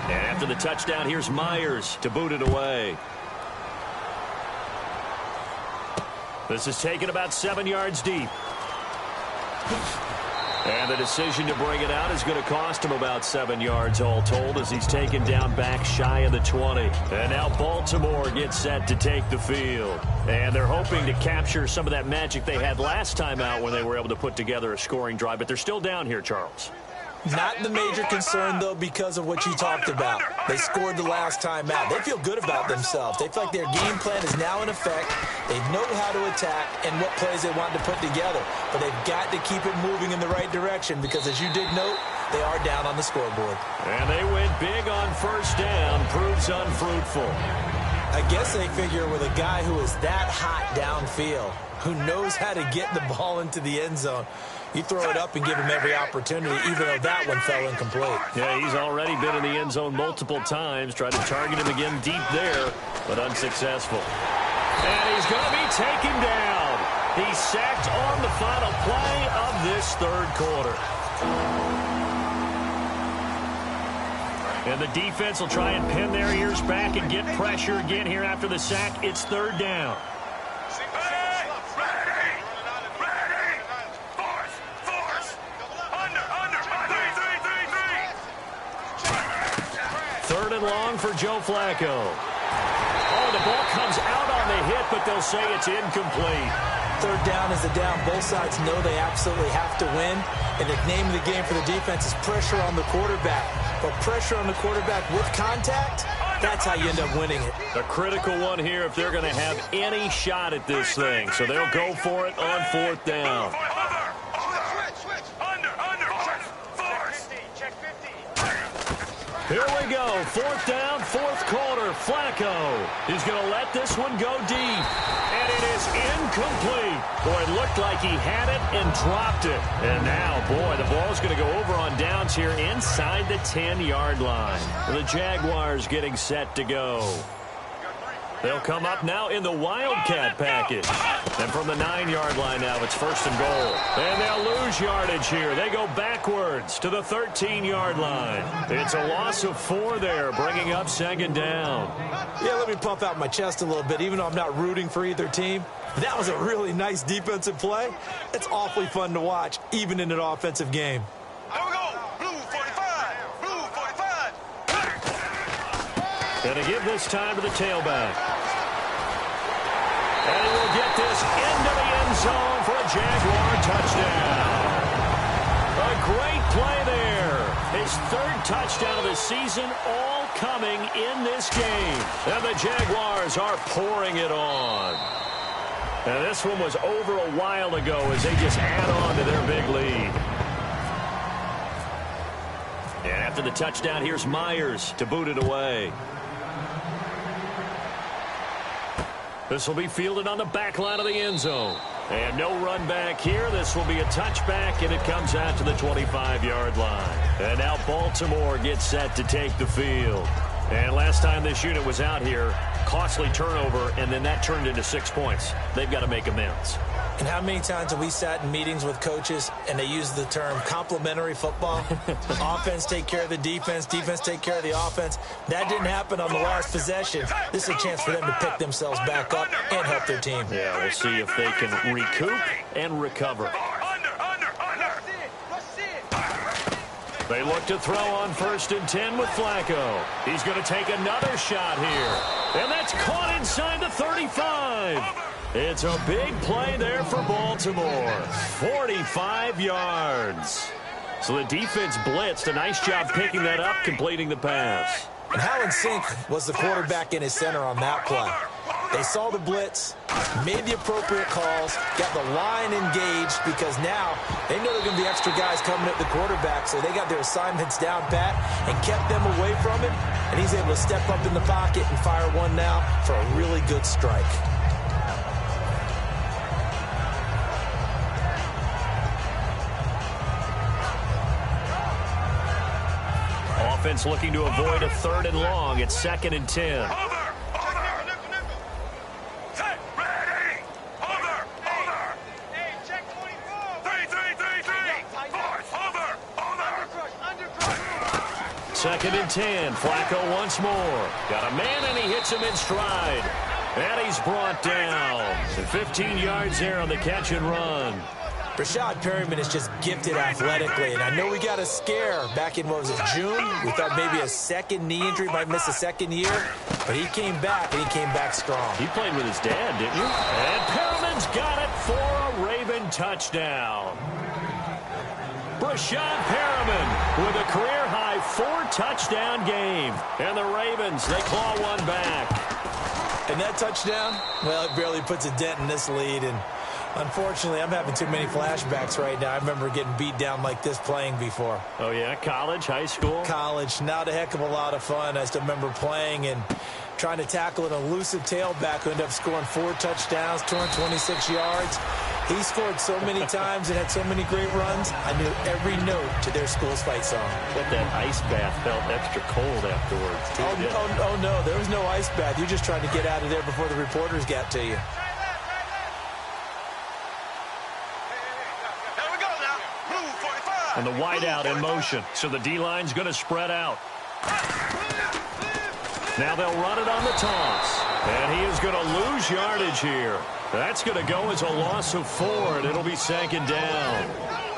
And after the touchdown, here's Myers to boot it away. This is taken about 7 yards deep. And the decision to bring it out is going to cost him about 7 yards all told as he's taken down back shy of the 20. And now Baltimore gets set to take the field. And they're hoping to capture some of that magic they had last time out when they were able to put together a scoring drive. But they're still down here, Charles. Not the major concern, though, because of what you talked about. They scored the last time out. They feel good about themselves. They feel like their game plan is now in effect. They know how to attack and what plays they want to put together. But they've got to keep it moving in the right direction because, as you did note, they are down on the scoreboard. And they went big on first down. Proves unfruitful. I guess they figure with a guy who is that hot downfield, who knows how to get the ball into the end zone, you throw it up and give him every opportunity, even though that one fell incomplete. Yeah, he's already been in the end zone multiple times. Tried to target him again deep there, but unsuccessful. And he's going to be taken down. He's sacked on the final play of this third quarter. And the defense will try and pin their ears back and get pressure again here after the sack. It's third down. Third and long for Joe Flacco. Oh, the ball comes out on the hit, but they'll say it's incomplete. Third down is the down. Both sides know they absolutely have to win. And the name of the game for the defense is pressure on the quarterback. But pressure on the quarterback with contact, that's how you end up winning it. A critical one here if they're going to have any shot at this thing. So they'll go for it on fourth down. Here we go. fourth down, fourth quarter. Flacco is going to let this one go deep. And it is incomplete. Boy, it looked like he had it and dropped it. And now, boy, the ball's going to go over on downs here inside the 10-yard line. The Jaguars getting set to go. They'll come up now in the Wildcat package. And from the 9-yard line now, it's first and goal. And they'll lose yardage here. They go backwards to the 13-yard line. It's a loss of 4 there, bringing up second down. Yeah, let me puff out my chest a little bit, even though I'm not rooting for either team. That was a really nice defensive play. It's awfully fun to watch, even in an offensive game. Here we go. Blue 45. Blue 45. Going to give this time to the tailback. And he will get this into the end zone for a Jaguar touchdown. A great play there. His 3rd touchdown of the season, all coming in this game. And the Jaguars are pouring it on. And this one was over a while ago as they just add on to their big lead. And after the touchdown, here's Myers to boot it away. This will be fielded on the back line of the end zone. And no run back here. This will be a touchback, and it comes out to the 25-yard line. And now Baltimore gets set to take the field. And last time this unit was out here, costly turnover, and then that turned into 6 points. They've got to make amends. And how many times have we sat in meetings with coaches and they use the term complementary football? Offense take care of the defense, defense take care of the offense. That didn't happen on the last possession. This is a chance for them to pick themselves back up and help their team. Yeah, we'll see if they can recoup and recover. They look to throw on 1st and 10 with Flacco. He's going to take another shot here. And that's caught inside the 35. It's a big play there for Baltimore. 45 yards. So the defense blitzed. A nice job picking that up, completing the pass. And how in sync was the quarterback and his center on that play? They saw the blitz, made the appropriate calls, got the line engaged because now they know there are going to be extra guys coming at the quarterback, so they got their assignments down pat and kept them away from it, and he's able to step up in the pocket and fire one now for a really good strike. Offense looking to avoid a 3rd and long. It's 2nd and 10. Second and 10. Flacco once more. Got a man, and he hits him in stride. And he's brought down. And 15 yards there on the catch and run. Rashad Perryman is just gifted athletically, and I know we got a scare back in, what was it, June? We thought maybe a 2nd knee injury, might miss a 2nd year, but he came back, and he came back strong. He played with his dad, didn't you? And Perriman's got it for a Raven touchdown. Rashad Perriman with a career-high 4-touchdown game. And the Ravens, they claw one back. And that touchdown, well, it barely puts a dent in this lead, and unfortunately, I'm having too many flashbacks right now. I remember getting beat down like this playing before. Oh, yeah? College, high school? College. Not a heck of a lot of fun. I still remember playing and trying to tackle an elusive tailback who ended up scoring 4 touchdowns, 226 yards. He scored so many times and had so many great runs, I knew every note to their school's fight song. But that ice bath felt extra cold afterwards, too. Oh, no. There was no ice bath. You just tried to get out of there before the reporters got to you. And the wideout in motion. So the D-line's going to spread out. Now they'll run it on the toss. And he is going to lose yardage here. That's going to go as a loss of 4, and it'll be 2nd down.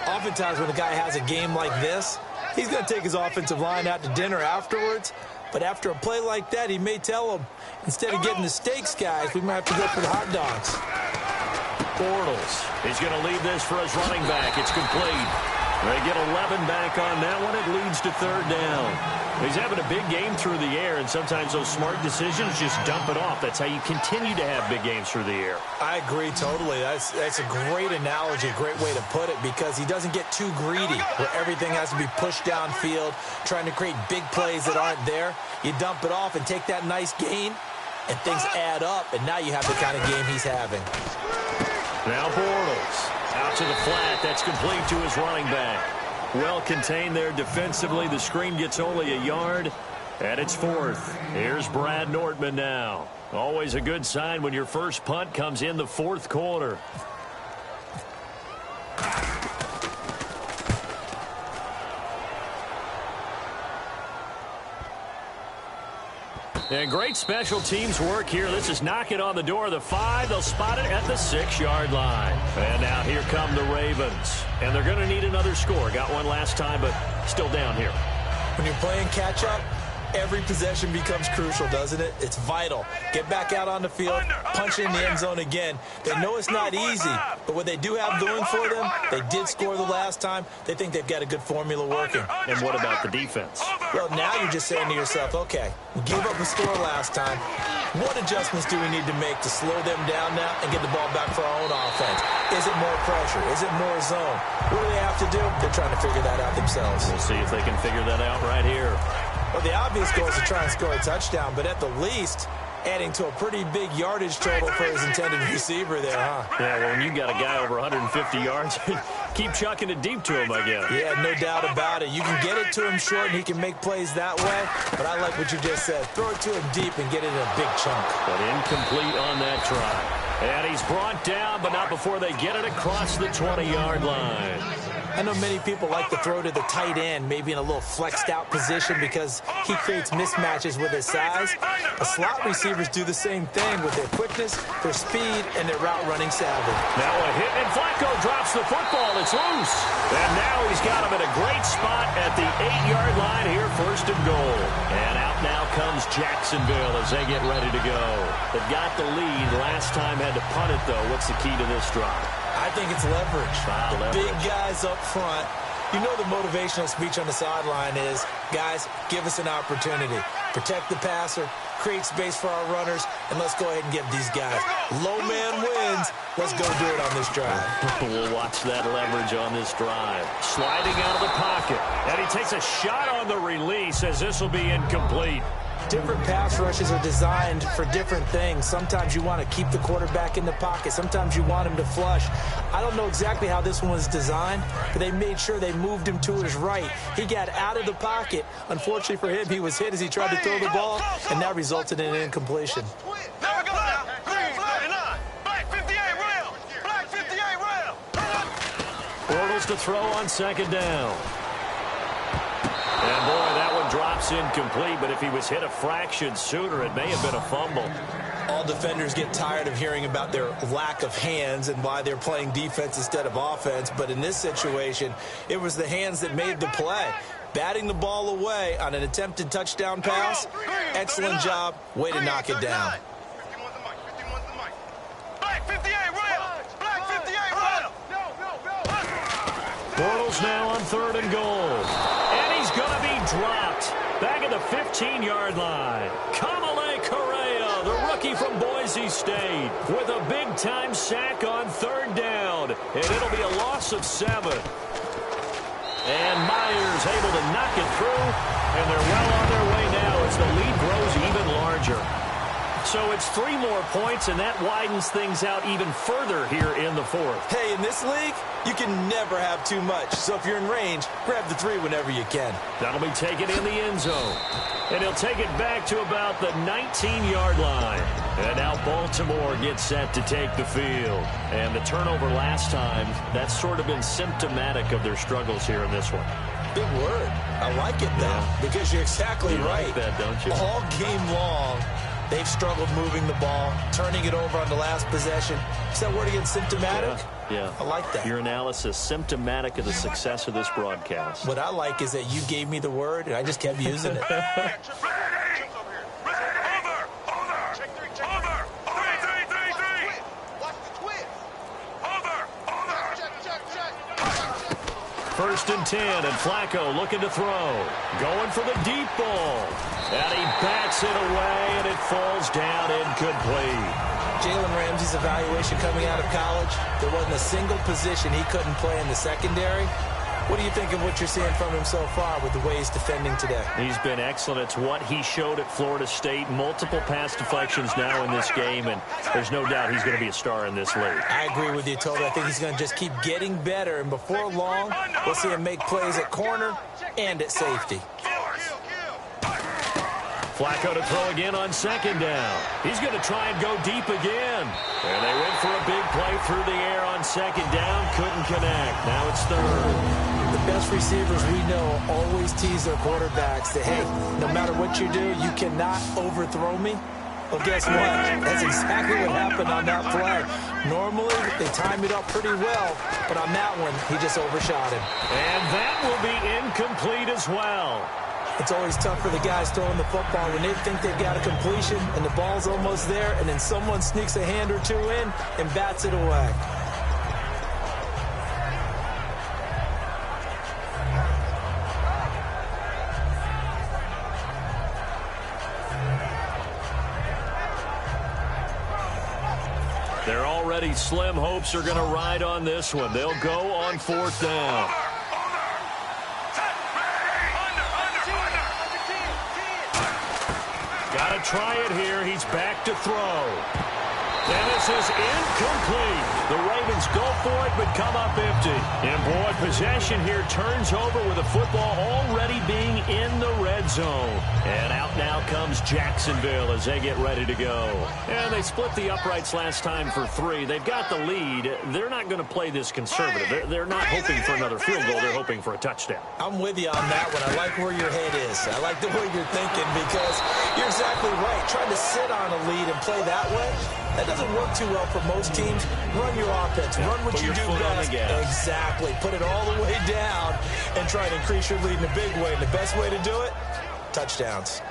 Oftentimes when a guy has a game like this, he's going to take his offensive line out to dinner afterwards. But after a play like that, he may tell them, instead of getting the steaks, guys, we might have to go for the hot dogs. Bortles. He's going to leave this for his running back. It's complete. They get 11 back on that one. It leads to third down. He's having a big game through the air, and sometimes those smart decisions just dump it off. That's how you continue to have big games through the air. I agree totally. That's a great analogy, a great way to put it, because he doesn't get too greedy where everything has to be pushed downfield, trying to create big plays that aren't there. You dump it off and take that nice gain, and things add up, and now you have the kind of game he's having. Now Bortles out to the flat. That's complete to his running back. Well contained there defensively. The screen gets only a yard, and it's fourth. Here's Brad Nortman now. Always a good sign when your first punt comes in the fourth quarter. And great special teams work here. This is knocking on the door of the 5. They'll spot it at the 6-yard line. And now here come the Ravens. And they're going to need another score. Got one last time, but still down here. When you're playing catch-up, every possession becomes crucial, doesn't it? It's vital. Get back out on the field, punch in the end zone again. They know it's not easy, but what they do have going for them, they did score the last time. They think they've got a good formula working. And what about the defense? Well, now you're just saying to yourself, okay, we gave up a score last time. What adjustments do we need to make to slow them down now and get the ball back for our own offense? Is it more pressure? Is it more zone? What do they have to do? They're trying to figure that out themselves. We'll see if they can figure that out right here. Well, the obvious goal is to try and score a touchdown, but at the least, adding to a pretty big yardage total for his intended receiver there, huh? Yeah, well, when you've got a guy over 150 yards, keep chucking it deep to him, I guess. Yeah, no doubt about it. You can get it to him short, and he can make plays that way, but I like what you just said. Throw it to him deep and get it in a big chunk. But incomplete on that try. And he's brought down, but not before they get it across the 20-yard line. I know many people like to throw to the tight end, maybe in a little flexed out position because he creates mismatches with his size. The slot receivers do the same thing with their quickness, their speed, and their route running savvy. Now a hit, and Flacco drops the football. It's loose. And now he's got him in a great spot at the 8-yard line here, first and goal. And out now comes Jacksonville as they get ready to go. They've got the lead. Last time had to punt it, though. What's the key to this drive? I think it's leverage. Leverage. Big guys up front. You know the motivational speech on the sideline is, guys, give us an opportunity. Protect the passer, create space for our runners, and let's go ahead and give these guys. Low man wins. Let's go do it on this drive. We'll watch that leverage on this drive. Sliding out of the pocket. And he takes a shot on the release as this will be incomplete. Different pass rushes are designed for different things. Sometimes you want to keep the quarterback in the pocket. Sometimes you want him to flush. I don't know exactly how this one was designed, but they made sure they moved him to his right. He got out of the pocket. Unfortunately for him, he was hit as he tried to throw the ball, and that resulted in an incompletion. There we go now. Green 49. Black 58 rail. Black 58 rail. Bortles to throw on second down. And boy, that one drops incomplete, but if he was hit a fraction sooner, it may have been a fumble. All defenders get tired of hearing about their lack of hands and why they're playing defense instead of offense, but in this situation, it was the hands that made the play. Batting the ball away on an attempted touchdown pass, excellent job, way to knock it down. Black 58 rail. Black 58 rail. Bortles now on third and goal. And he's going to be dropped. Back at the 15-yard line. Kamale Correa, the rookie from Boise State, with a big-time sack on third down. And it'll be a loss of 7. And Myers able to knock it through. And they're well on their way now as the lead grows even larger. So it's 3 more points, and that widens things out even further here in the fourth. Hey, in this league, you can never have too much. So if you're in range, grab the 3 whenever you can. That'll be taken in the end zone. And he'll take it back to about the 19-yard line. And now Baltimore gets set to take the field. And the turnover last time, that's sort of been symptomatic of their struggles here in this one. Big word. I like it, though, because you're exactly right. You like that, don't you? All game long, they've struggled moving the ball, turning it over on the last possession. Is that word again, symptomatic? Yeah. I like that. Your analysis, symptomatic of the success of this broadcast. What I like is that you gave me the word, and I just kept using it. 1st and 10, and Flacco looking to throw. Going for the deep ball. And he bats it away, and it falls down incomplete. Jalen Ramsey's evaluation coming out of college, there wasn't a single position he couldn't play in the secondary. What do you think of what you're seeing from him so far with the way he's defending today? He's been excellent. It's what he showed at Florida State. Multiple pass deflections now in this game, and there's no doubt he's going to be a star in this league. I agree with you, Toby. I think he's going to just keep getting better, and before long, we'll see him make plays at corner and at safety. Flacco to throw again on 2nd down. He's going to try and go deep again. And they went for a big play through the air on 2nd down. Couldn't connect. Now it's 3rd. The best receivers we know always tease their quarterbacks that, hey, no matter what you do, you cannot overthrow me. Well, guess what? That's exactly what happened on that play. Normally, they time it up pretty well, but on that one, he just overshot him. And that will be incomplete as well. It's always tough for the guys throwing the football when they think they've got a completion and the ball's almost there, and then someone sneaks a hand or two in and bats it away. Their already slim hopes are going to ride on this one. They'll go on 4th down. Got to try it here. He's back to throw. And this is incomplete. The Ravens go for it, but come up empty. And boy, possession here turns over with the football already being in the red zone. And out now comes Jacksonville as they get ready to go. And they split the uprights last time for 3. They've got the lead. They're not going to play this conservative. They're not hoping for another field goal. They're hoping for a touchdown. I'm with you on that one. I like where your head is. I like the way you're thinking because you're exactly right. Trying to sit on a lead and play that way, that doesn't work too well for most teams. Run your offense. Run what you do best. Exactly. Put it all the way down and try and increase your lead in a big way. And the best way to do it, touchdowns.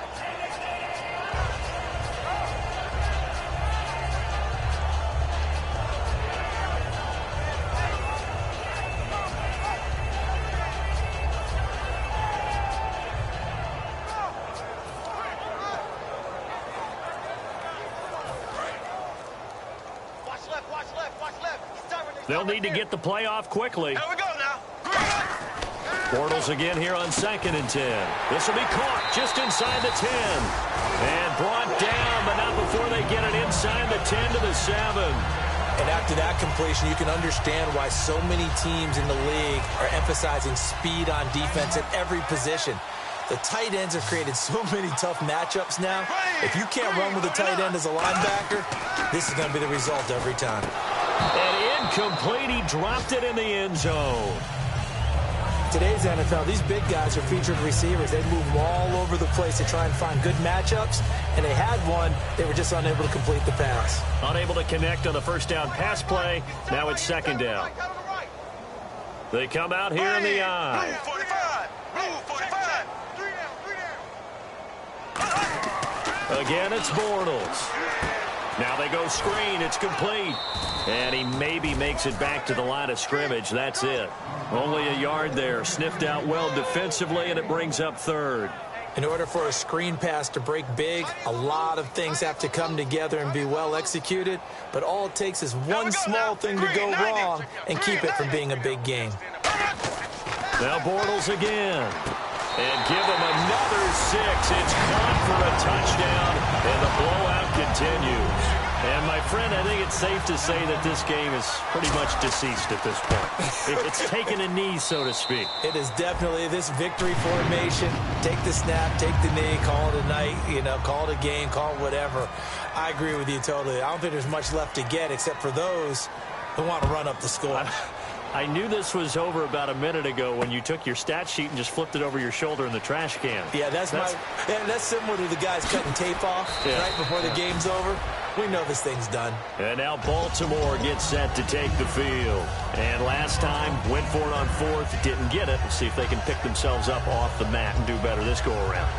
They'll need to get the play off quickly. Here we go now. Bortles again here on 2nd and 10. This will be caught just inside the 10. And brought down, but not before they get it inside the 10 to the 7. And after that completion, you can understand why so many teams in the league are emphasizing speed on defense at every position. The tight ends have created so many tough matchups now. If you can't run with a tight end as a linebacker, this is going to be the result every time. And incomplete. He dropped it in the end zone. Today's NFL, these big guys are featured receivers. They move all over the place to try and find good matchups, and they had one. They were just unable to complete the pass. Unable to connect on the 1st down pass play. Now it's 2nd down. They come out here in the eye. Move 45. Move 45. 3 down. Again, it's Bortles. Now they go screen. It's complete. And he maybe makes it back to the line of scrimmage. That's it. Only a yard there. Sniffed out well defensively, and it brings up 3rd. In order for a screen pass to break big, a lot of things have to come together and be well executed. But all it takes is one small thing to go wrong and keep it from being a big game. Now Bortles again. And give him another 6. It's caught for a touchdown, and the blowout continues. And, my friend, I think it's safe to say that this game is pretty much deceased at this point. It's taken a knee, so to speak. It is definitely this victory formation. Take the snap, take the knee, call it a night, call it a game, call it whatever. I agree with you totally. I don't think there's much left to get except for those who want to run up the score. I knew this was over about a minute ago when you took your stat sheet and just flipped it over your shoulder in the trash can. Yeah, that's similar to the guys cutting tape off right before the game's over. We know this thing's done. And now Baltimore gets set to take the field. And last time, went for it on 4th, didn't get it. We'll see if they can pick themselves up off the mat and do better this go-around.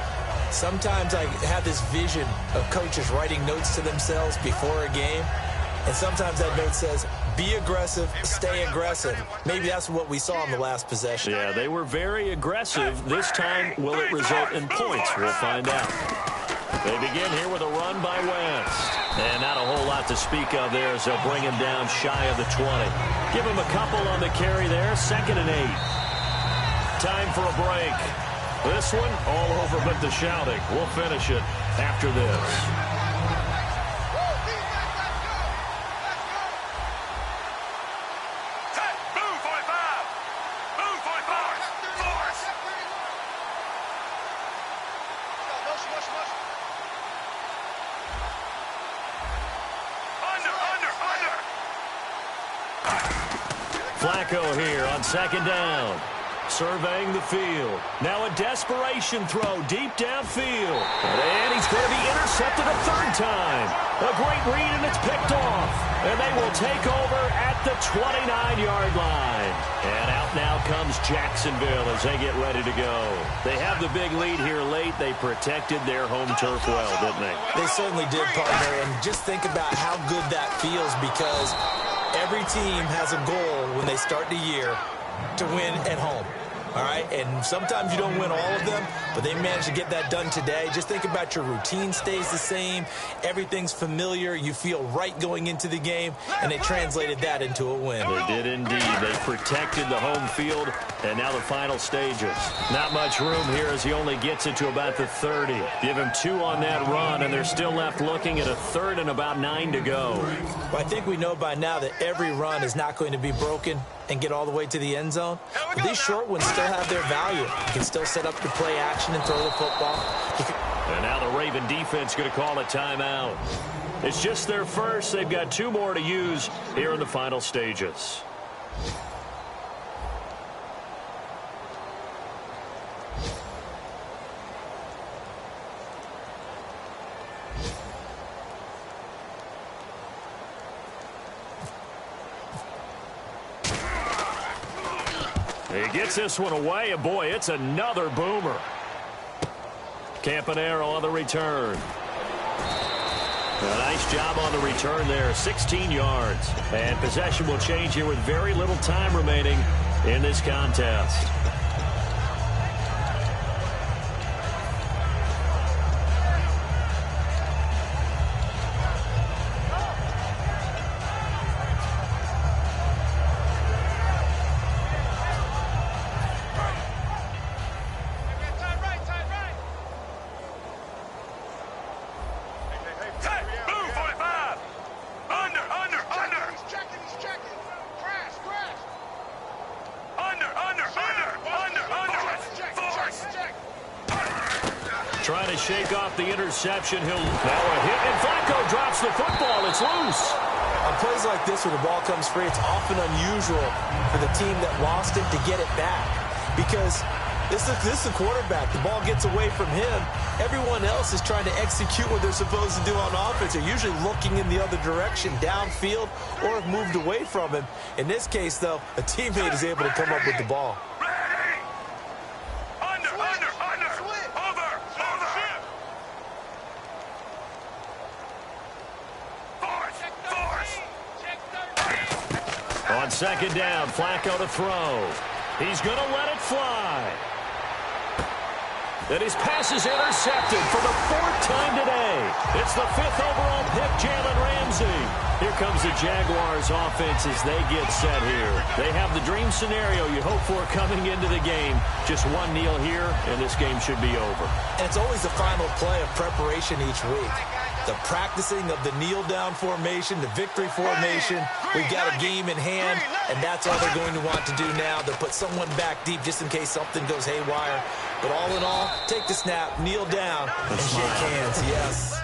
Sometimes I have this vision of coaches writing notes to themselves before a game. And sometimes that note says, be aggressive, stay aggressive. Maybe that's what we saw in the last possession. Yeah, they were very aggressive. This time, will it result in points? We'll find out. They begin here with a run by Wentz. And not a whole lot to speak of there as they'll bring him down shy of the 20. Give him a couple on the carry there, 2nd and 8. Time for a break. This one, all over but the shouting. We'll finish it after this. Flacco here on 2nd down. Surveying the field. Now a desperation throw deep downfield. And he's going to be intercepted a 3rd time. A great read, and it's picked off. And they will take over at the 29-yard line. And out now comes Jacksonville as they get ready to go. They have the big lead here late. They protected their home turf well, didn't they? They certainly did, partner. And just think about how good that feels, because every team has a goal when they start the year to win at home. All right, and sometimes you don't win all of them, but they managed to get that done today. Just think about your routine stays the same. Everything's familiar. You feel right going into the game, and they translated that into a win. They did indeed. They protected the home field, and now the final stages. Not much room here as he only gets it to about the 30. Give him 2 on that run, and they're still left looking at a 3rd and about 9 to go. Well, I think we know by now that every run is not going to be broken and get all the way to the end zone. But these short ones still have their value. You can still set up the play action and throw the football. And now the Raven defense going to call a timeout. It's just their first. They've got 2 more to use here in the final stages. He gets this one away, and boy, it's another boomer. Campanaro on the return. A nice job on the return there, 16 yards. And possession will change here with very little time remaining in this contest. Trying to shake off the interception. He'll now a hit, and Flacco drops the football. It's loose. On plays like this where the ball comes free, it's often unusual for the team that lost it to get it back, because this is the quarterback. The ball gets away from him. Everyone else is trying to execute what they're supposed to do on offense. They're usually looking in the other direction, downfield, or have moved away from him. In this case, though, a teammate is able to come up with the ball. On 2nd down, Flacco to throw. He's going to let it fly. And his pass is intercepted for the 4th time today. It's the 5th overall pick, Jalen Ramsey. Here comes the Jaguars offense as they get set here. They have the dream scenario you hope for coming into the game. Just one kneel here, and this game should be over. And it's always the final play of preparation each week. The practicing of the kneel-down formation, the victory formation. We've got a game in hand, and that's all they're going to want to do now. They'll put someone back deep just in case something goes haywire. But all in all, take the snap, kneel down, and shake hands. Yes.